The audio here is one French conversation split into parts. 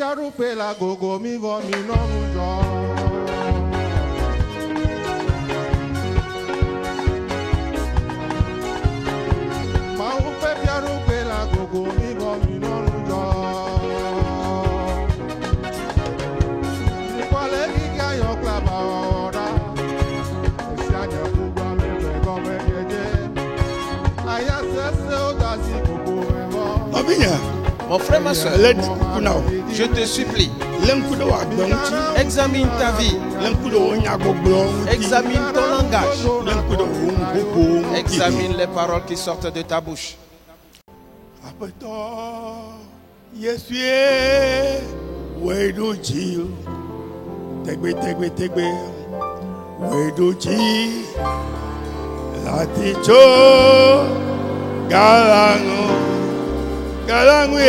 piarupe la gogo mi vo mi non jo. Ma upe piarupe la gogo mi vo mi non jo. Ni quale chi io clava ora. Si anya kuba me go me jeje. Aya se o da si gogo me vo. Obinya. Mon frère, ma soeur, je te supplie, examine ta vie, examine ton langage, examine les paroles qui sortent de ta bouche. Galangwe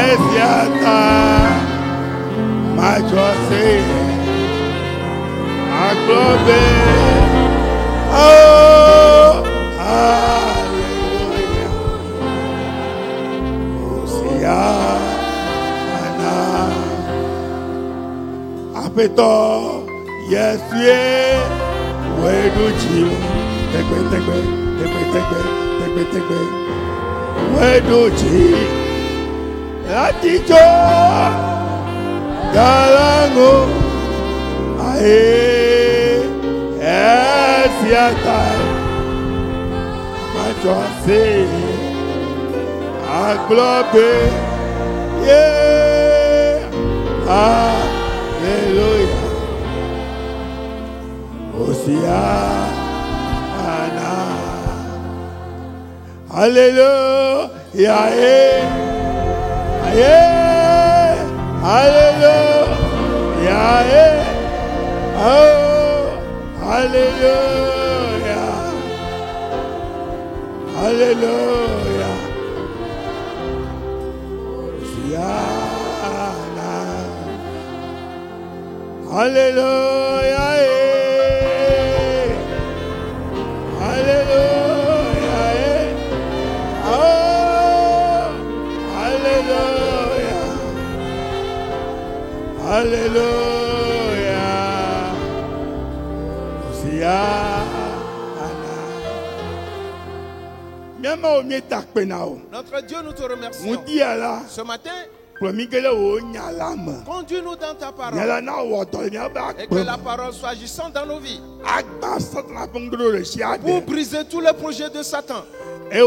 esiata majose aglobe oh hallelujah Hosiana apeto yesue weduchi tegbe Wedoji Latijo Galango Ae Esiatai Majoase Aglobe Yeah Hallelujah Hosiana Hallelujah, yeah, hallelujah, yeah, oh, hallelujah, hallelujah, hallelujah, hallelujah. Alléluia. Notre Dieu, nous te remercions. Ce matin, conduis-nous dans ta parole et que la parole soit agissante dans nos vies pour briser tous les projets de Satan et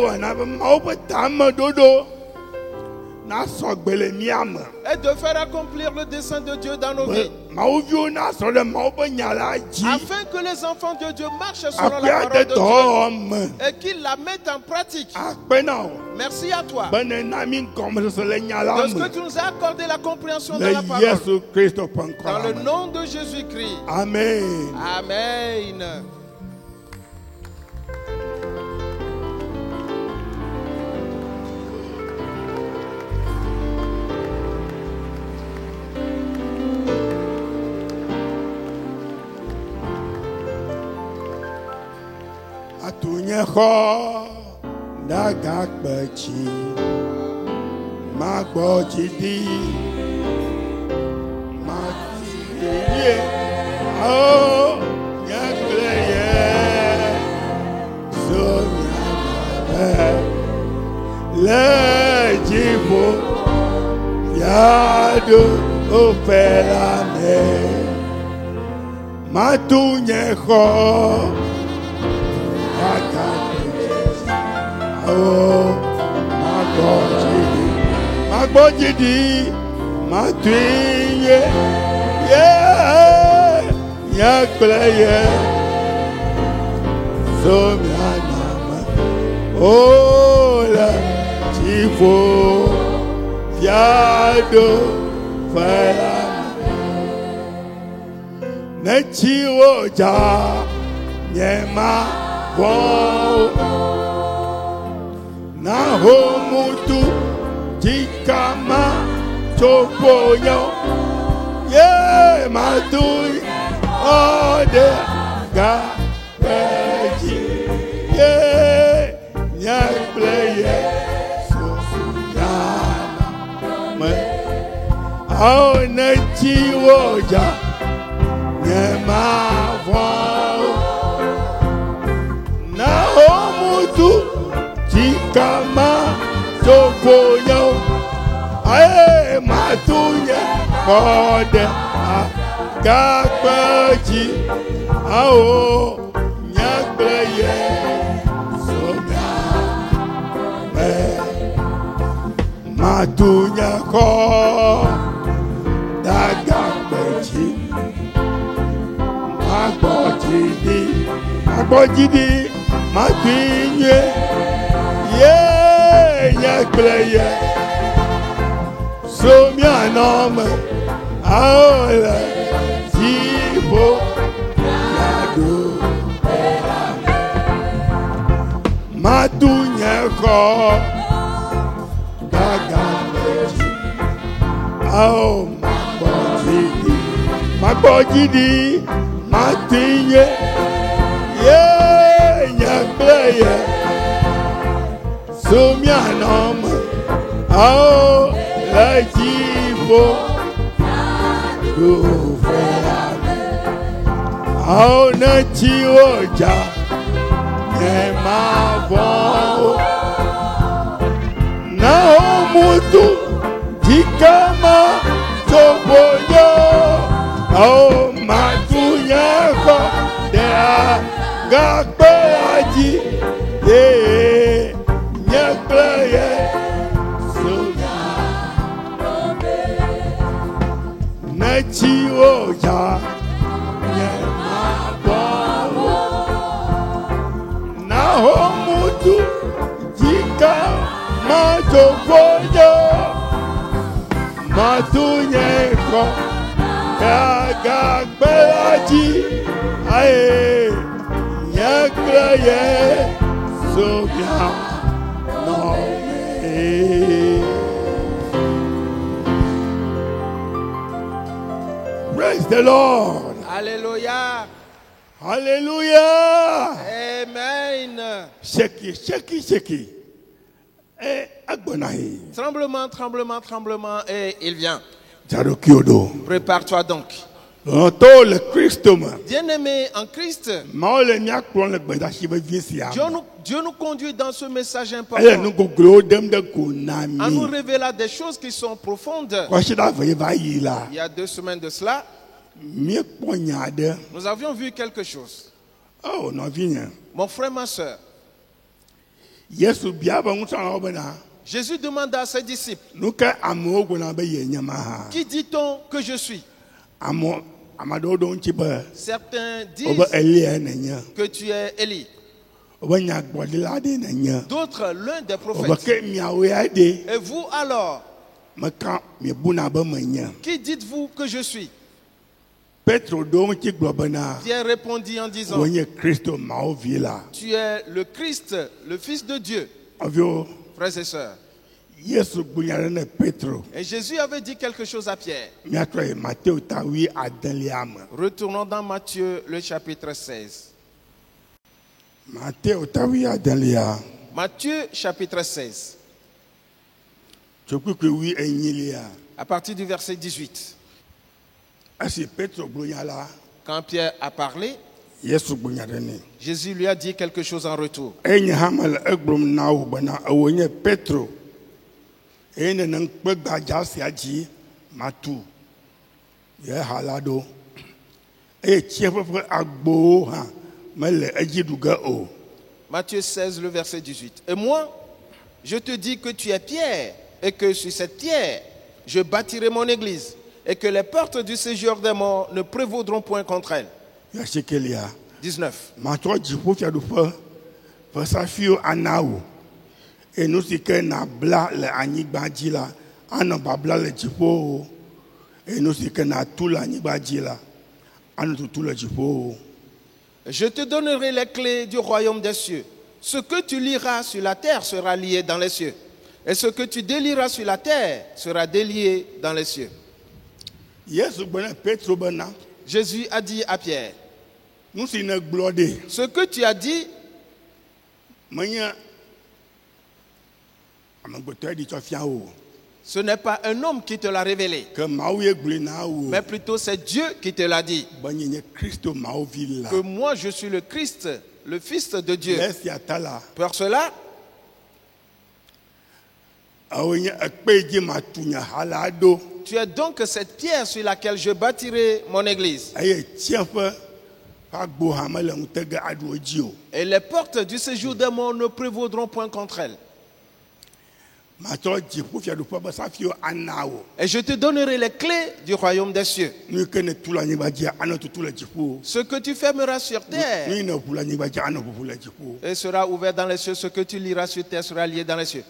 de faire accomplir le dessein de Dieu dans nos vies, afin que les enfants de Dieu marchent selon la parole de Dieu et qu'ils la mettent en pratique. Merci à toi de ce que tu nous as accordé la compréhension de la parole. Dans le nom de Jésus-Christ. Amen. Amen. Atunyeho dagakpechi magbojidi matidie oh nyakleye somianabe lejibo yado ofelane matunyeho oh, magbojidi, matwiye, yeah, yakleye, somianama, oh la chifo, fiado, fela, nechiwo ja, nyema, wow. Nahomutu Jikama Chopoyo Yeah Matui Ode Gabeji Yeah Nyakleye Sosiyana Oh, Nechiwoja, Nema Vao, Naomutu, Chikama, Topoyo, Ae, Matuya, Kode, Kakpaji, Ao, Nyakleye, Somya, Matunya Ko, Dagakpaji, Magbojidi, Matinye, Ye, Nyakleye, Somya Nome, Aole, Zibo, Yado, Matunya Ko, Dagakpaji, Ao, Magbojidi, Matinye, Ye, Nyakleye, Somya Nome, Aole, Zibo, Oh, Nechiwoja, Nema Vao, Naomutu, Chikama, Topoyo, Oh, Matunyako, Dea, Gakpaji, Ye, Nyakleye, Somya, Nechiwoja, Nema Vao, Naomutu, Chikama, Topoyo, Matunyako, Gagagbaji, Ae, Nyakleye, Somya, Nome. Praise the Lord. Alléluia. Hallelujah. Amen. Sheki. Agbonahi. Tremblement, et il vient. Jarokiodo. Prépare-toi donc. Le Christ. Bien-aimé en Christ, Dieu nous conduit dans ce message important en nous révélant des choses qui sont profondes. Il y a 2 semaines de cela, nous avions vu quelque chose. Oh, mon frère, ma soeur, Jésus demanda à ses disciples, qui dit-on que je suis? Certains disent que tu es Élie. D'autres, l'un des prophètes. Et vous alors, qui dites-vous que je suis? Pierre répondit en disant, tu es le Christ, le Fils de Dieu. Frères et sœurs. Et Jésus avait dit quelque chose à Pierre. Retournons dans Matthieu, le chapitre 16. Matthieu, chapitre 16. À partir du verset 18. Quand Pierre a parlé, Jésus lui a dit quelque chose en retour. Matthieu 16, le verset 18. Et moi, je te dis que tu es Pierre, et que sur cette pierre, je bâtirai mon église, et que les portes du séjour des morts ne prévaudront point contre elle. 19. Et nous si que na bla le anigbaji la ana babla le jipo et nous si que na tout l'anigbaji la ana tout le jipo. Je te donnerai les clés du royaume des cieux. Ce que tu liras sur la terre sera lié dans les cieux, et ce que tu délieras sur la terre sera délié dans les cieux. Jésus a dit à Pierre, ce que tu as dit, Ce n'est pas un homme qui te l'a révélé, mais plutôt c'est Dieu qui te l'a dit. Que moi je suis le Christ, le Fils de Dieu. Pour cela, tu es donc cette pierre sur laquelle je bâtirai mon église. Et les portes du séjour des morts ne prévaudront point contre elle. Et je te donnerai les clés du royaume des cieux. Ce que tu fermeras sur terre et sera ouvert dans les cieux. Ce que tu liras sur terre sera lié dans les cieux.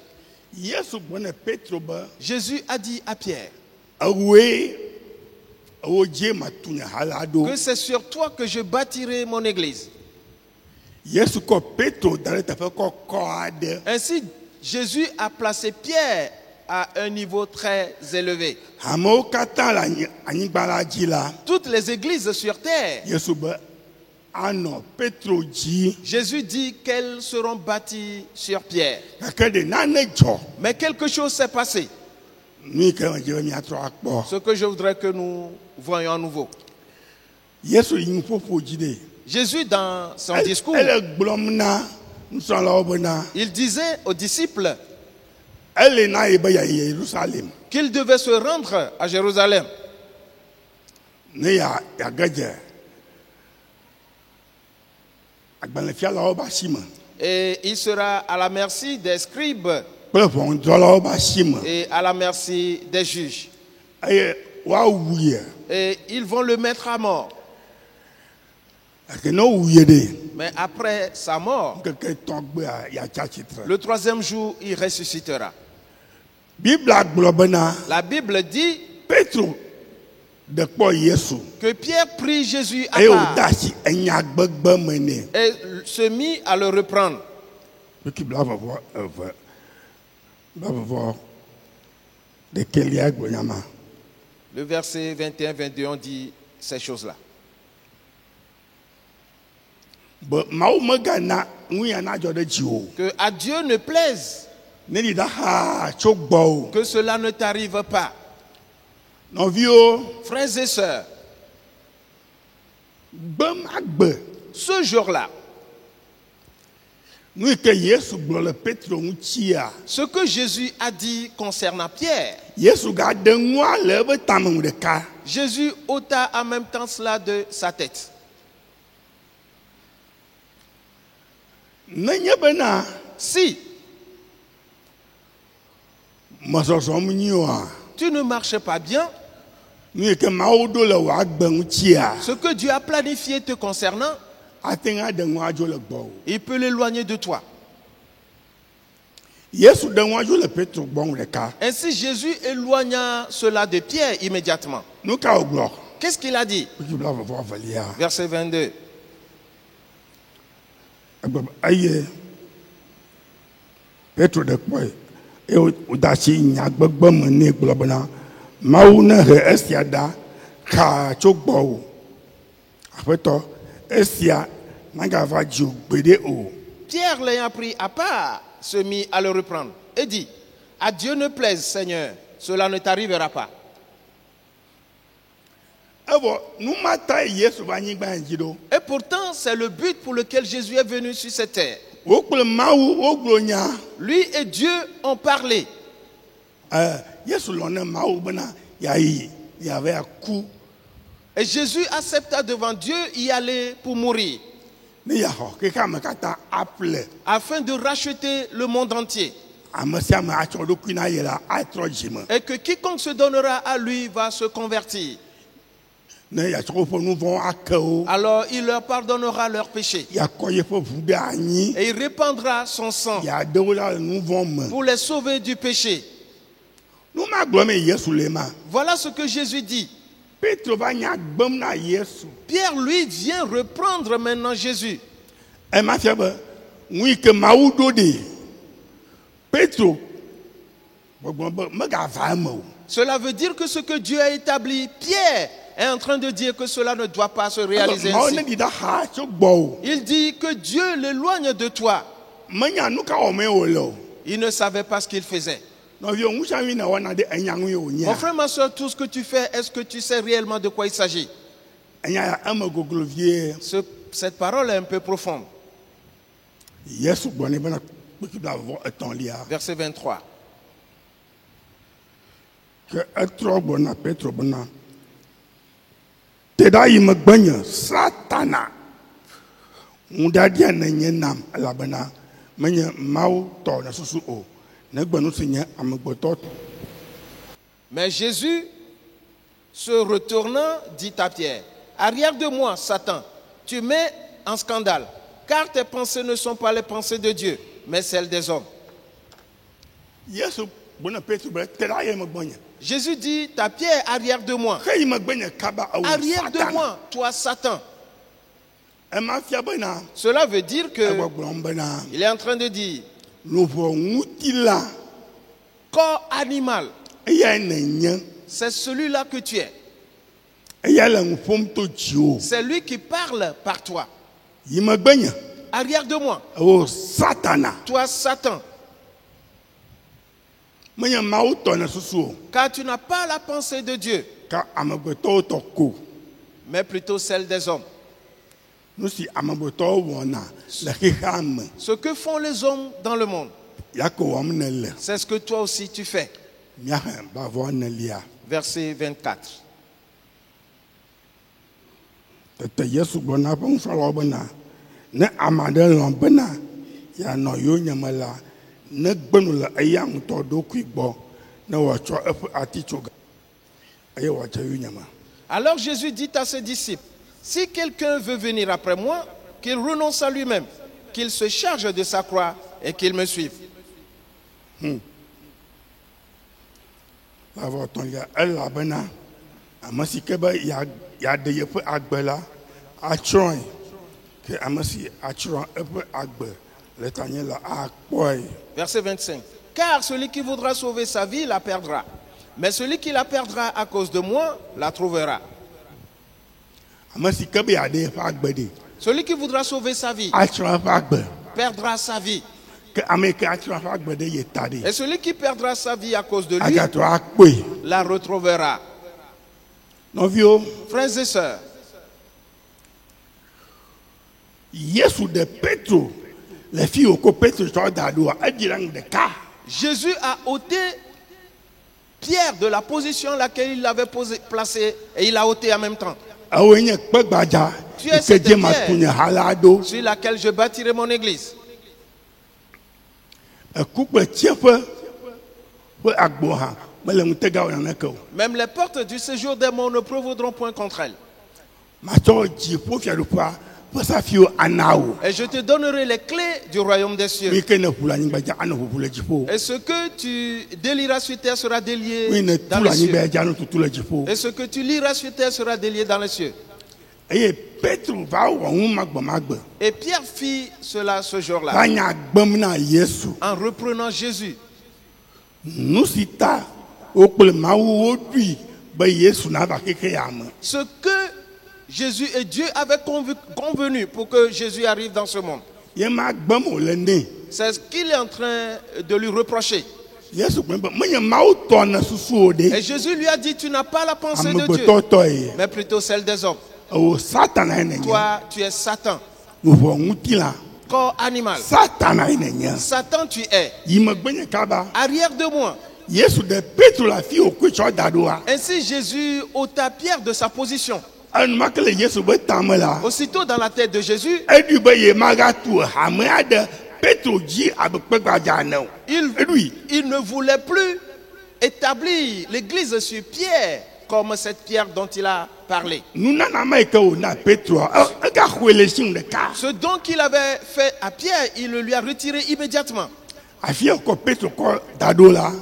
Jésus a dit à Pierre que c'est sur toi que je bâtirai mon église. Ainsi, Jésus a placé Pierre à un niveau très élevé. Toutes les églises sur terre, Jésus dit qu'elles seront bâties sur Pierre. Mais quelque chose s'est passé. Ce que je voudrais que nous voyions à nouveau. Jésus, dans son discours, il disait aux disciples qu'ils devaient se rendre à Jérusalem. Et il sera à la merci des scribes et à la merci des juges. Et ils vont le mettre à mort. Mais après sa mort, le troisième jour, il ressuscitera. La Bible dit que Pierre prit Jésus à part et se mit à le reprendre. Le verset 21-22, on dit ces choses-là. Que à Dieu ne plaise que cela ne t'arrive pas. Frères et sœurs, ce jour-là, ce que Jésus a dit concernant Pierre, Jésus ôta en même temps cela de sa tête. Si tu ne marches pas bien, ce que Dieu a planifié te concernant, il peut l'éloigner de toi. Ainsi Jésus éloigna cela de Pierre immédiatement. Qu'est-ce qu'il a dit? Verset 22. Pierre l'ayant pris à part se mit à le reprendre et dit: à Dieu ne plaise, Seigneur, cela ne t'arrivera pas. Et pourtant, c'est le but pour lequel Jésus est venu sur cette terre. Lui et Dieu ont parlé. Et Jésus accepta devant Dieu y aller pour mourir, afin de racheter le monde entier. Et que quiconque se donnera à lui va se convertir. Alors il leur pardonnera leurs péchés. Et il répandra son sang pour les sauver du péché. Voilà ce que Jésus dit. Pierre, lui, vient reprendre maintenant Jésus. Cela veut dire que ce que Dieu a établi, Pierre est en train de dire que cela ne doit pas se réaliser ainsi. Il dit que Dieu l'éloigne de toi. Il ne savait pas ce qu'il faisait. Mon frère, ma soeur, tout ce que tu fais, est-ce que tu sais réellement de quoi il s'agit? Cette parole est un peu profonde. Verset 23. Satana. Mais Jésus, se retournant, dit à Pierre, arrière de moi, Satan, tu mets en scandale, car tes pensées ne sont pas les pensées de Dieu, mais celles des hommes. Jésus dit à Pierre, arrière de moi. Arrière de moi, toi Satan. Cela veut dire que il est en train de dire corps animal, c'est celui-là que tu es. C'est lui qui parle par toi. Arrière de moi. Toi Satan. Car tu n'as pas la pensée de Dieu, mais plutôt celle des hommes. Ce que font les hommes dans le monde, c'est ce que toi aussi tu fais. Verset 24. Alors Jésus dit à ses disciples, si quelqu'un veut venir après moi, qu'il renonce à lui-même, qu'il se charge de sa croix et qu'il me suive. Verset 25. Car celui qui voudra sauver sa vie la perdra, mais celui qui la perdra à cause de moi la trouvera. Celui qui voudra sauver sa vie perdra sa vie. Et celui qui perdra sa vie à cause de lui la retrouvera. Frères et sœurs, Jésus a ôté Pierre de la position à laquelle il l'avait placé et il l'a ôté en même temps. Tu es cette pierre sur laquelle je bâtirai mon église. Même les portes du séjour des morts ne prévaudront point contre elle. Et je te donnerai les clés du royaume des cieux. Et ce que tu délieras sur terre sera délié dans les cieux. Et ce que tu liras sur terre sera délié dans les cieux. Et Pierre fit cela ce jour-là en reprenant Jésus. Ce que Jésus et Dieu avaient convenu pour que Jésus arrive dans ce monde, c'est ce qu'il est en train de lui reprocher. Et Jésus lui a dit, tu n'as pas la pensée de Dieu, mais plutôt celle des hommes. Toi, tu es Satan. Corps animal. Satan, tu es. Arrière de moi. Ainsi, Jésus ôta Pierre de sa position. Aussitôt dans la tête de Jésus, il ne voulait plus établir l'église sur Pierre comme cette pierre dont il a parlé. Ce don qu'il avait fait à Pierre, il le lui a retiré immédiatement.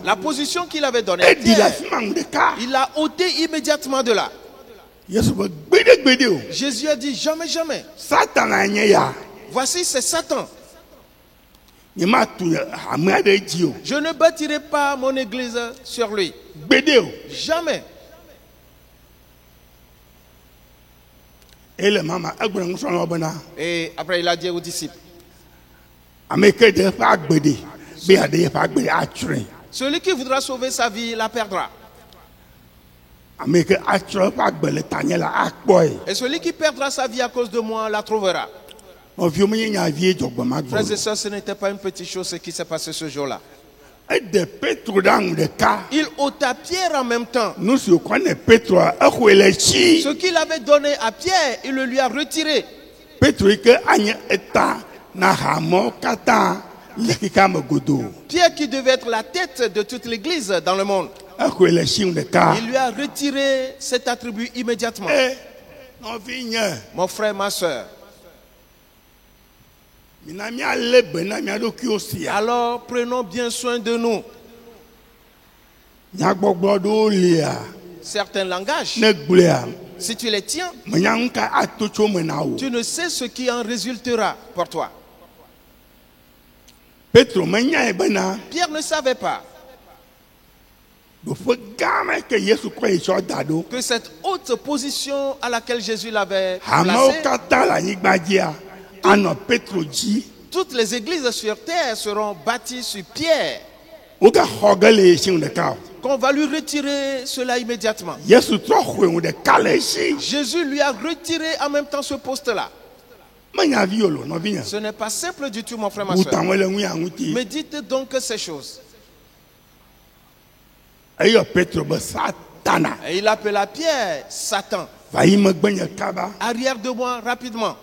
La position qu'il avait donnée à Pierre, il l'a ôté immédiatement de là. Jésus a dit, jamais, jamais. Voici, c'est Satan. Je ne bâtirai pas mon église sur lui. Jamais. Et après il a dit aux disciples, Celui qui voudra sauver sa vie la perdra. Et celui qui perdra sa vie à cause de moi la trouvera. Frères et sœurs, ce n'était pas une petite chose ce qui s'est passé ce jour-là. Il ôta Pierre en même temps. Ce qu'il avait donné à Pierre, il le lui a retiré. Pierre qui devait être la tête de toute l'église dans le monde, il lui a retiré cet attribut immédiatement. Mon frère, ma soeur, alors prenons bien soin de nous. Certains langages, si tu les tiens, tu ne sais ce qui en résultera pour toi. Pierre ne savait pas que cette haute position à laquelle Jésus l'avait placé, toutes les églises sur terre seront bâties sur Pierre. Qu'on va lui retirer cela immédiatement. Jésus lui a retiré en même temps ce poste-là. Ce n'est pas simple du tout, mon frère, ma soeur. Médite donc ces choses. Et il appela Pierre Satan. Arrière de moi rapidement.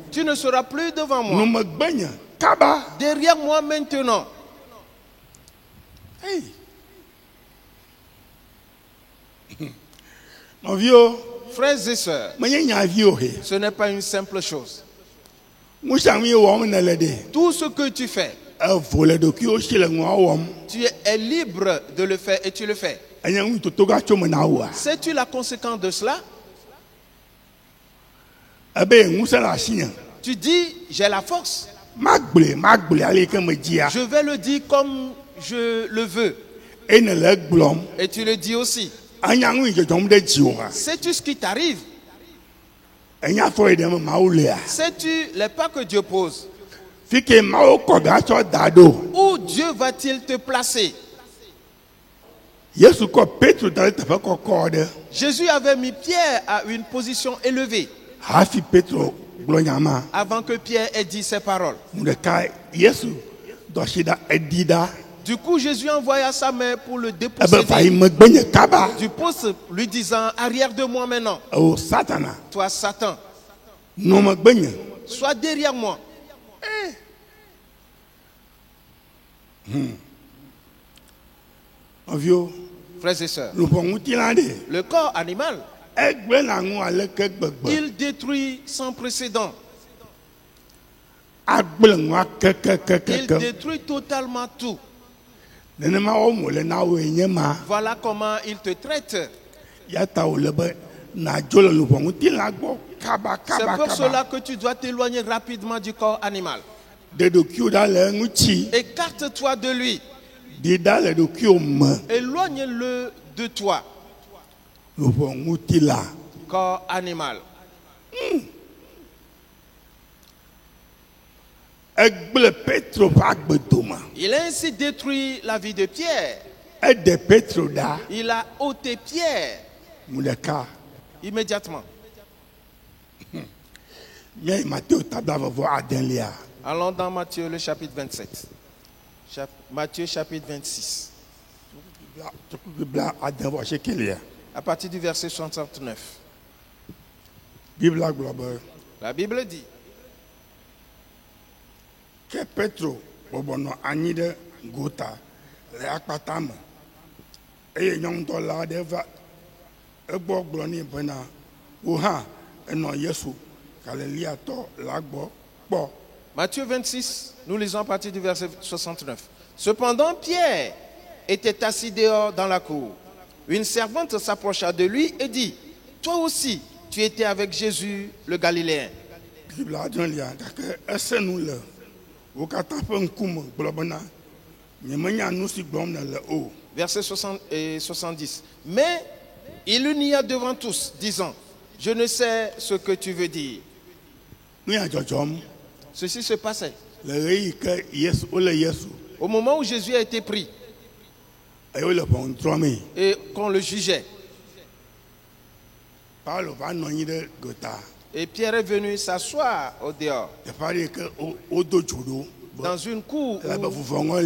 Tu ne seras plus devant moi. Derrière moi maintenant. Mon vieux, frères et sœurs, ce n'est pas une simple chose. Tout ce que tu fais, tu es libre de le faire et tu le fais. Sais-tu la conséquence de cela? Tu dis, j'ai la force. Je vais le dire comme je le veux. Et tu le dis aussi. Sais-tu ce qui t'arrive? Sais-tu les pas que Dieu pose? Où Dieu va-t-il te placer? Jésus avait mis Pierre à une position élevée avant que Pierre ait dit ces paroles. Du coup, Jésus envoya sa main pour le déposséder du poste, lui disant, arrière de moi maintenant. Toi, Satan, sois derrière moi. Frères et sœurs, le corps animal, il détruit sans précédent. Il détruit totalement tout. Voilà comment il te traite. C'est pour cela que tu dois t'éloigner rapidement du corps animal. Écarte-toi de lui. Éloigne-le de toi. Corps animal. Il a ainsi détruit la vie de Pierre. Il a ôté Pierre immédiatement. Allons dans Matthieu le chapitre 27. Matthieu chapitre 26. À partir du verset 69. La Bible dit que Petro bobono anyi de gota le akpata me eye nyɔŋdɔ la ɖe va egbɔ gblɔ nɛ bena wo hã enɔ Yesu Galiléatɔ la gbɔ kpɔ. Matthieu 26, nous lisons à partir du verset 69. Cependant, Pierre était assis dehors dans la cour. Une servante s'approcha de lui et dit, toi aussi, tu étais avec Jésus le Galiléen. Verset 60 et 70. Mais il le nia devant tous, disant, je ne sais ce que tu veux dire. Au moment où Jésus a été pris et qu'on le jugeait, et Pierre est venu s'asseoir au dehors, dans une cour où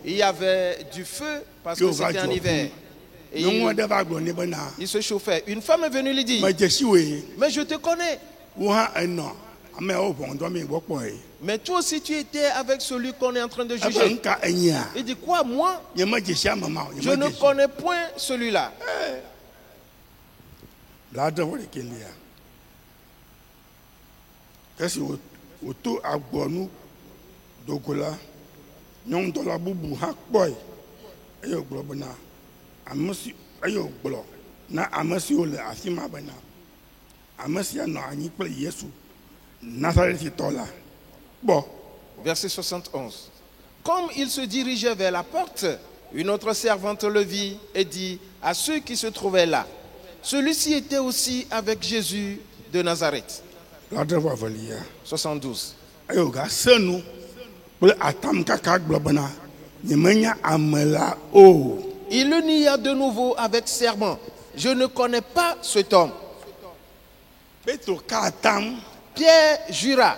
il y avait du feu parce que c'était en hiver. Et il se chauffait. Une femme est venue lui dire, mais je te connais. Mais toi aussi tu étais avec celui qu'on est en train de juger. Il dit, quoi, moi? Je ne connais point celui-là. Verset 71. Comme il se dirigeait vers la porte, une autre servante le vit et dit à ceux qui se trouvaient là, celui-ci était aussi avec Jésus de Nazareth. 72. Il le nia de nouveau avec serment. Je ne connais pas cet homme. Pierre jura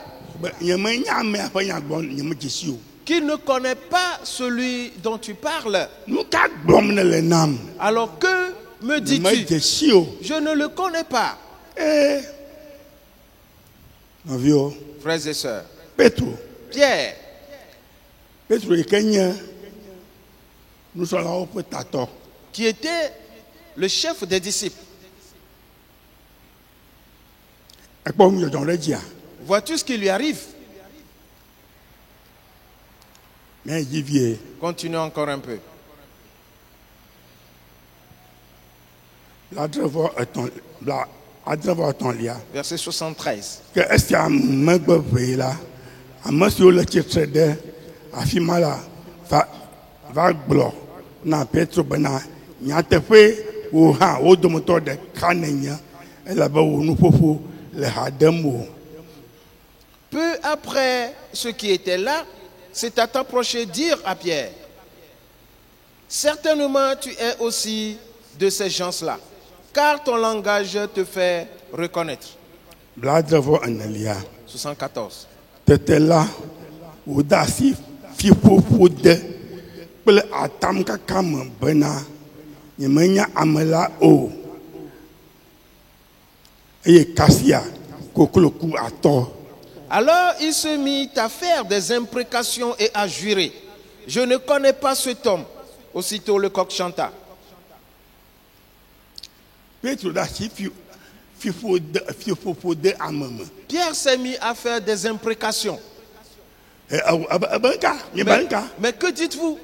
qu'il ne connaît pas celui dont tu parles. Alors que me dis-tu? Je ne le connais pas. Frères et sœurs, Pierre, qui était le chef des disciples, vois-tu ce qui lui arrive? Continuons encore un peu. Verset 73. Peu après, ceux qui étaient là s'est approché dire à Pierre, certainement tu es aussi de ces gens-là, car ton langage te fait reconnaître. 74. Alors il se mit à faire des imprécations et à jurer. Je ne connais pas cet homme. Aussitôt le coq chanta. Pierre s'est mis à faire des imprécations. Mais que dites-vous?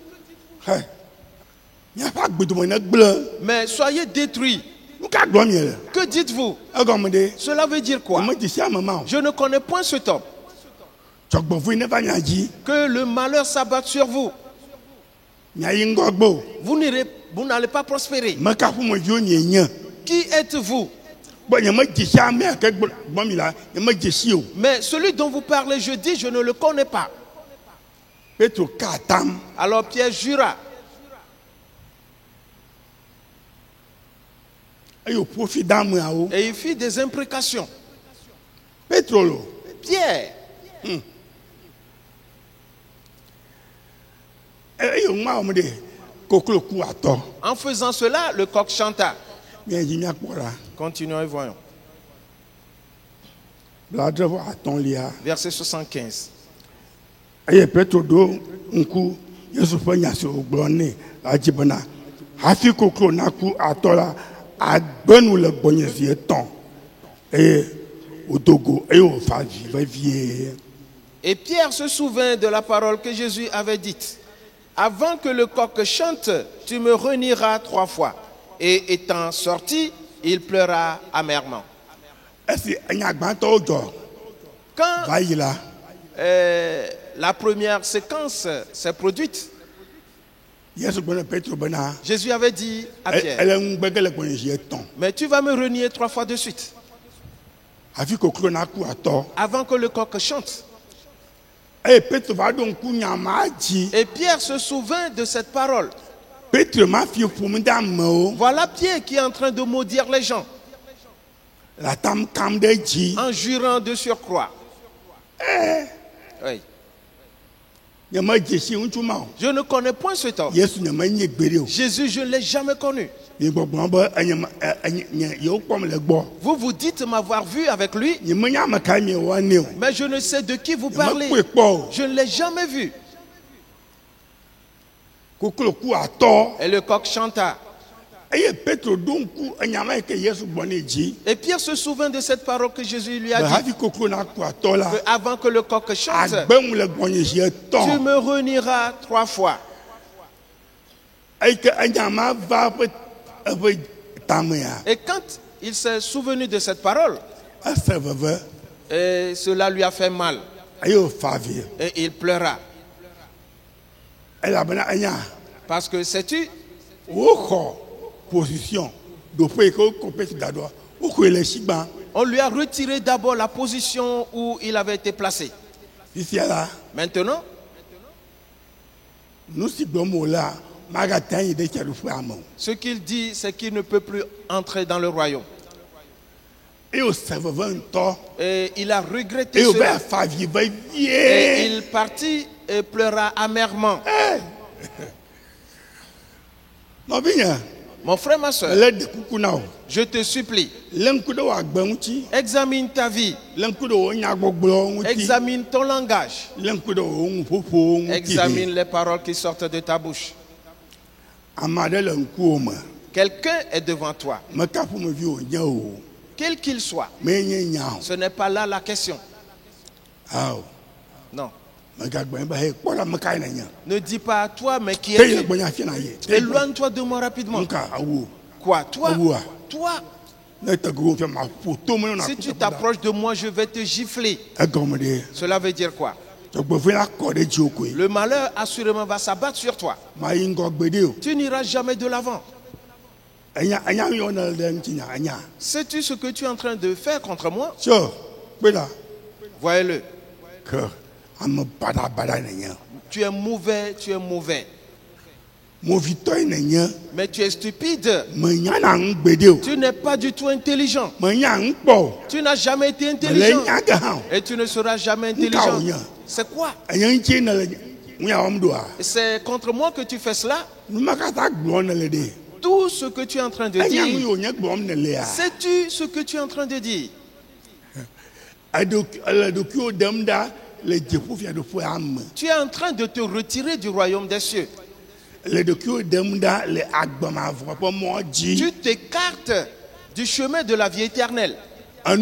Mais soyez détruits. Que dites-vous? Cela veut dire quoi? Je ne connais point cet homme. Que le malheur s'abatte sur vous. Vous n'allez pas prospérer. Qui êtes-vous? Mais celui dont vous parlez, je dis, je ne le connais pas. Alors Pierre jura. Et il fit des imprécations. Pierre. En faisant cela, le coq chanta. Continuons et voyons. Verset 75. Et Pierre se souvint de la parole que Jésus avait dite. Avant que le coq chante, tu me renieras 3 fois. Et étant sorti, il pleura amèrement. Quand la première séquence s'est produite, Jésus avait dit à Pierre, mais tu vas me renier 3 fois de suite. Avant que le coq chante. Et Pierre se souvint de cette parole. Voilà Pierre qui est en train de maudire les gens, en jurant de surcroît. Oui. Je ne connais point cet homme. Jésus, je ne l'ai jamais connu. Vous vous dites m'avoir vu avec lui, mais je ne sais de qui vous parlez. Je ne l'ai jamais vu. Et le coq chanta. Et Pierre se souvint de cette parole que Jésus lui a dit. Avant que le coq chante, tu me renieras 3 fois. Et quand il s'est souvenu de cette parole, et cela lui a fait mal. Et il pleura. Parce que sais-tu, on lui a retiré d'abord la position où il avait été placé. Maintenant, ce qu'il dit, c'est qu'il ne peut plus entrer dans le royaume. Et il a regretté cela. Et il partit et pleura amèrement. Mon frère, ma soeur, je te supplie, examine ta vie, examine ton langage, examine les paroles qui sortent de ta bouche. Quelqu'un est devant toi, quel qu'il soit. Ce n'est pas là la question. Non. Ne dis pas à toi, mais qui es-tu? Éloigne-toi de moi rapidement. Quoi? Toi? Si tu t'approches de moi, je vais te gifler. Cela veut dire quoi? Le malheur assurément va s'abattre sur toi. Tu n'iras jamais de l'avant. Sais-tu ce que tu es en train de faire contre moi? Voyez-le. Tu es mauvais, tu es mauvais. Mais tu es stupide. Tu n'es pas du tout intelligent. Tu n'as jamais été intelligent. Et tu ne seras jamais intelligent. C'est quoi? C'est contre moi que tu fais cela? Tout ce que tu es en train de dire, sais-tu ce que tu es en train de dire? Tu es en train de te retirer du royaume des cieux. Tu t'écartes du chemin de la vie éternelle. Et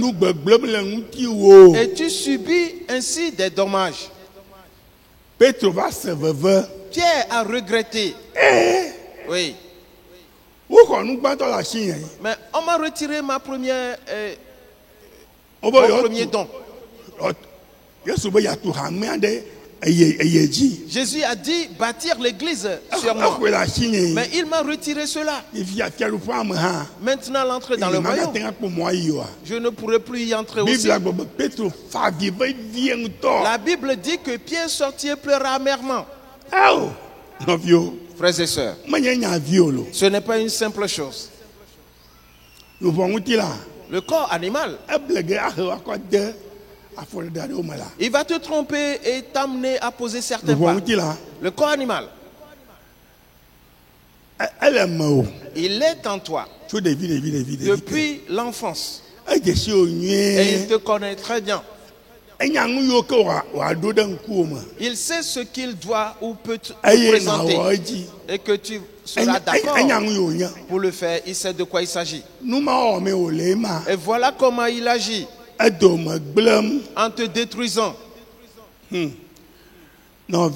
tu subis ainsi des dommages. Pierre a regretté. Oui. Mais on m'a retiré mon premier don. Jésus a dit bâtir l'église sur moi. Mais il m'a retiré cela. Maintenant, l'entrée dans le royaume, je ne pourrai plus y entrer aussi. La Bible dit que Pierre sortit et pleura amèrement. Frères et sœurs, ce n'est pas une simple chose. Le corps animal, il va te tromper et t'amener à poser certains pas. Le corps animal, il est en toi depuis l'enfance. Et il te connaît très bien. Il sait ce qu'il doit ou peut te présenter. Et que tu seras d'accord pour le faire. Il sait de quoi il s'agit. Et voilà comment il agit. En te détruisant. Mon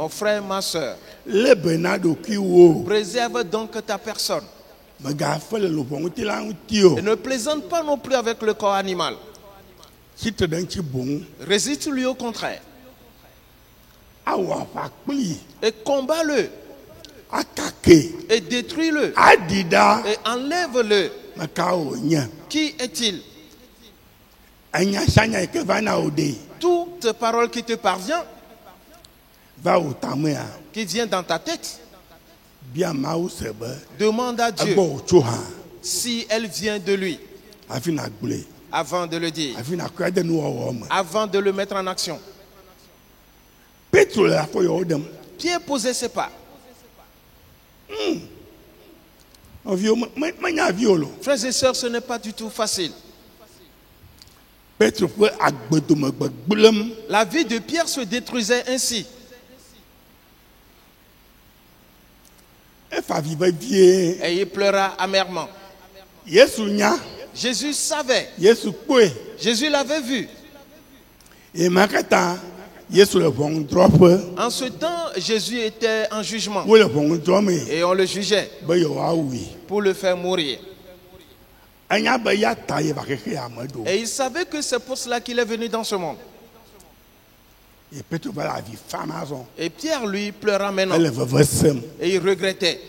frère, ma soeur, préserve donc ta personne. Et ne plaisante pas non plus avec le corps animal. Résiste-lui au contraire. Et combat-le. Et détruis-le. Et enlève-le. Qui est-il? Tout toute parole qui te parvient, qui vient dans ta tête, demande à Dieu si elle vient de lui, avant de le dire, avant de le mettre en action. Pierre posait ses pas. Frères et sœurs, ce n'est pas du tout facile. La vie de Pierre se détruisait ainsi. Et il pleura amèrement. Jésus savait. Jésus l'avait vu. En ce temps, Jésus était en jugement. Et on le jugeait pour le faire mourir. Et il savait que c'est pour cela qu'il est venu dans ce monde. Et Pierre, lui, pleura maintenant. Et il regrettait.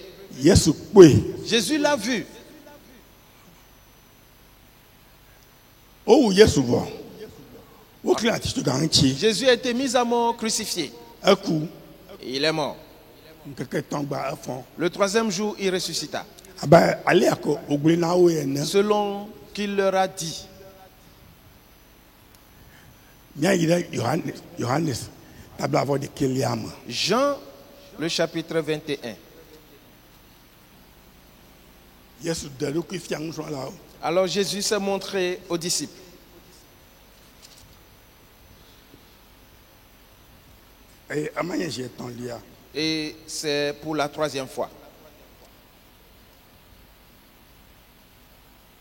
Jésus l'a vu. Jésus a été mis à mort, crucifié. Et il est mort. Le troisième jour, il ressuscita. Selon qu'il leur a dit. Jean, le chapitre 21. Alors Jésus s'est montré aux disciples. Et c'est pour la troisième fois.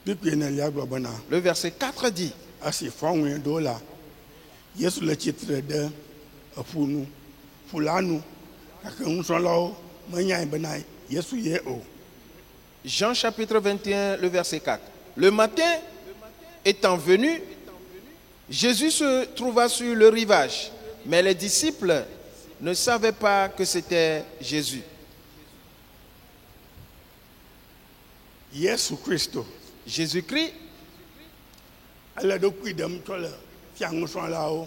Le verset 4 dit. Jean chapitre 21, le verset 4. Le matin étant venu, Jésus se trouva sur le rivage, mais les disciples ne savaient pas que c'était Jésus. Jésus-Christ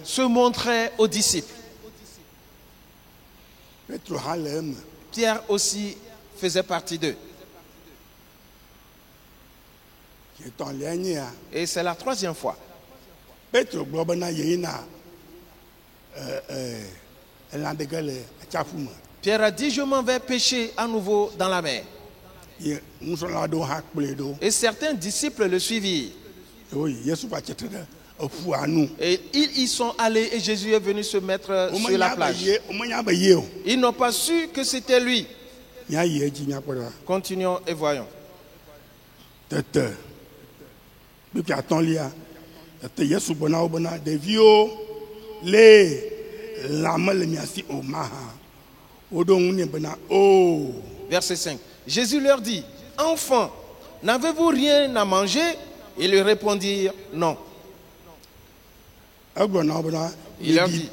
se montrait aux disciples. Pierre aussi faisait partie d'eux. Et c'est la troisième fois. Pierre a dit, je m'en vais pêcher à nouveau dans la mer. Et certains disciples le suivirent. Et ils y sont allés et Jésus est venu se mettre sur la plage. Ils n'ont pas su que c'était lui. Continuons et voyons. Verset 5. Jésus leur dit, enfants, n'avez-vous rien à manger? Ils lui répondirent, non. Il leur dit,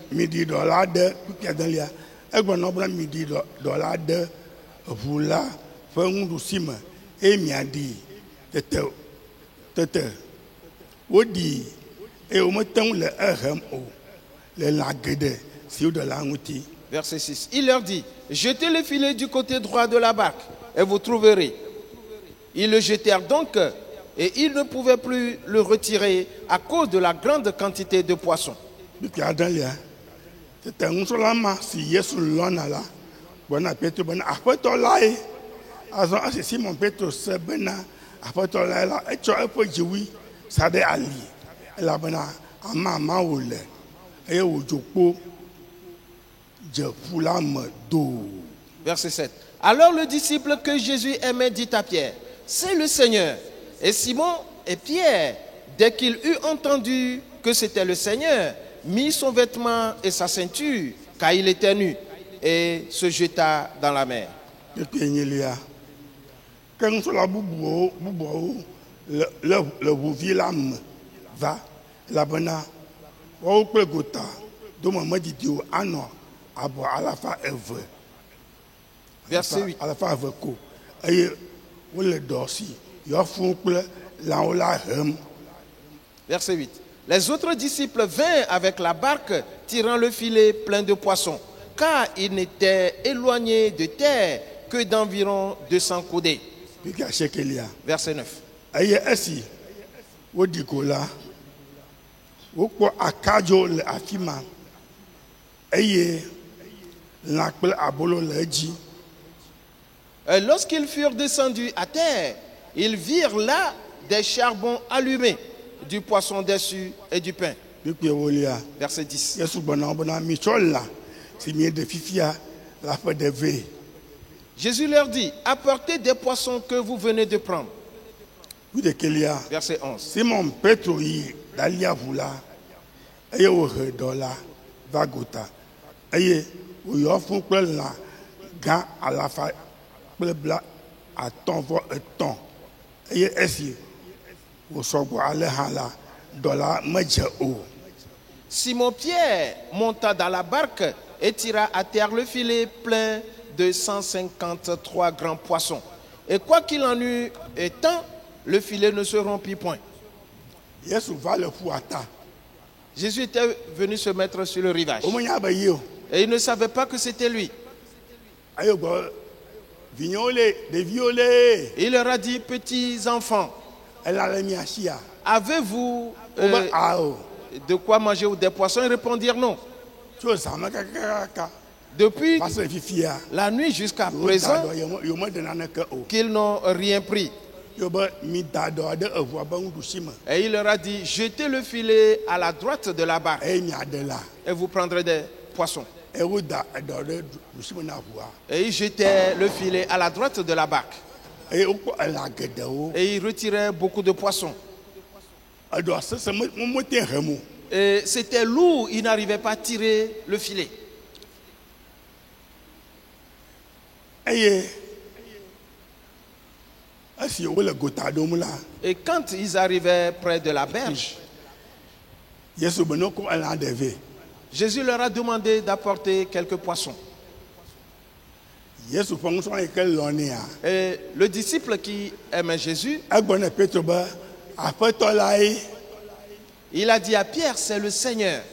verset 6. Il leur dit, jetez le filet du côté droit de la barque et vous trouverez. Ils le jetèrent donc et ils ne pouvaient plus le retirer à cause de la grande quantité de poissons. Verset 7. Alors le disciple que Jésus aimait dit à Pierre, c'est le Seigneur. Et Simon et Pierre, dès qu'il eut entendu que c'était le Seigneur, mit son vêtement et sa ceinture, car il était nu, et se jeta dans la mer. Verset 8. Verset 8. Les autres disciples vinrent avec la barque, tirant le filet plein de poissons, car ils n'étaient éloignés de terre que d'environ 200 coudées. Verset 9. Aïe, ainsi, au Dikola, au quoi Akajo le Afima, aïe, l'Akbel Abolo le dit. Lorsqu'ils furent descendus à terre, ils virent là des charbons allumés, du poisson dessus et du pain. Verset 10. Jésus leur dit, apportez des poissons que vous venez de prendre. Verset 11. Simon Petro yi dalia vula eye wo he dola vagota eye wo yo fun pe la ga alafa pe bla aton vo eton eye esi wo sogbo ale hala dola meje o. Simon Pierre monta dans la barque et tira à terre le filet plein de 153 grands poissons. Et quoi qu'il en eût tant, le filet ne se rompit point. Jésus était venu se mettre sur le rivage. Et il ne savait pas que c'était lui. Il leur a dit, petits enfants, avez-vous de quoi manger ou des poissons? Ils répondirent non. Depuis la nuit jusqu'à présent, qu'ils n'ont rien pris. Et il leur a dit, jetez le filet à la droite de la barque et vous prendrez des poissons. Et il jetait le filet à la droite de la barque. Et il retirait beaucoup de poissons. Et c'était lourd, il n'arrivait pas à tirer le filet. Et quand ils arrivaient près de la berge, Jésus leur a demandé d'apporter quelques poissons. Et le disciple qui aimait Jésus, il a dit à Pierre, c'est le Seigneur.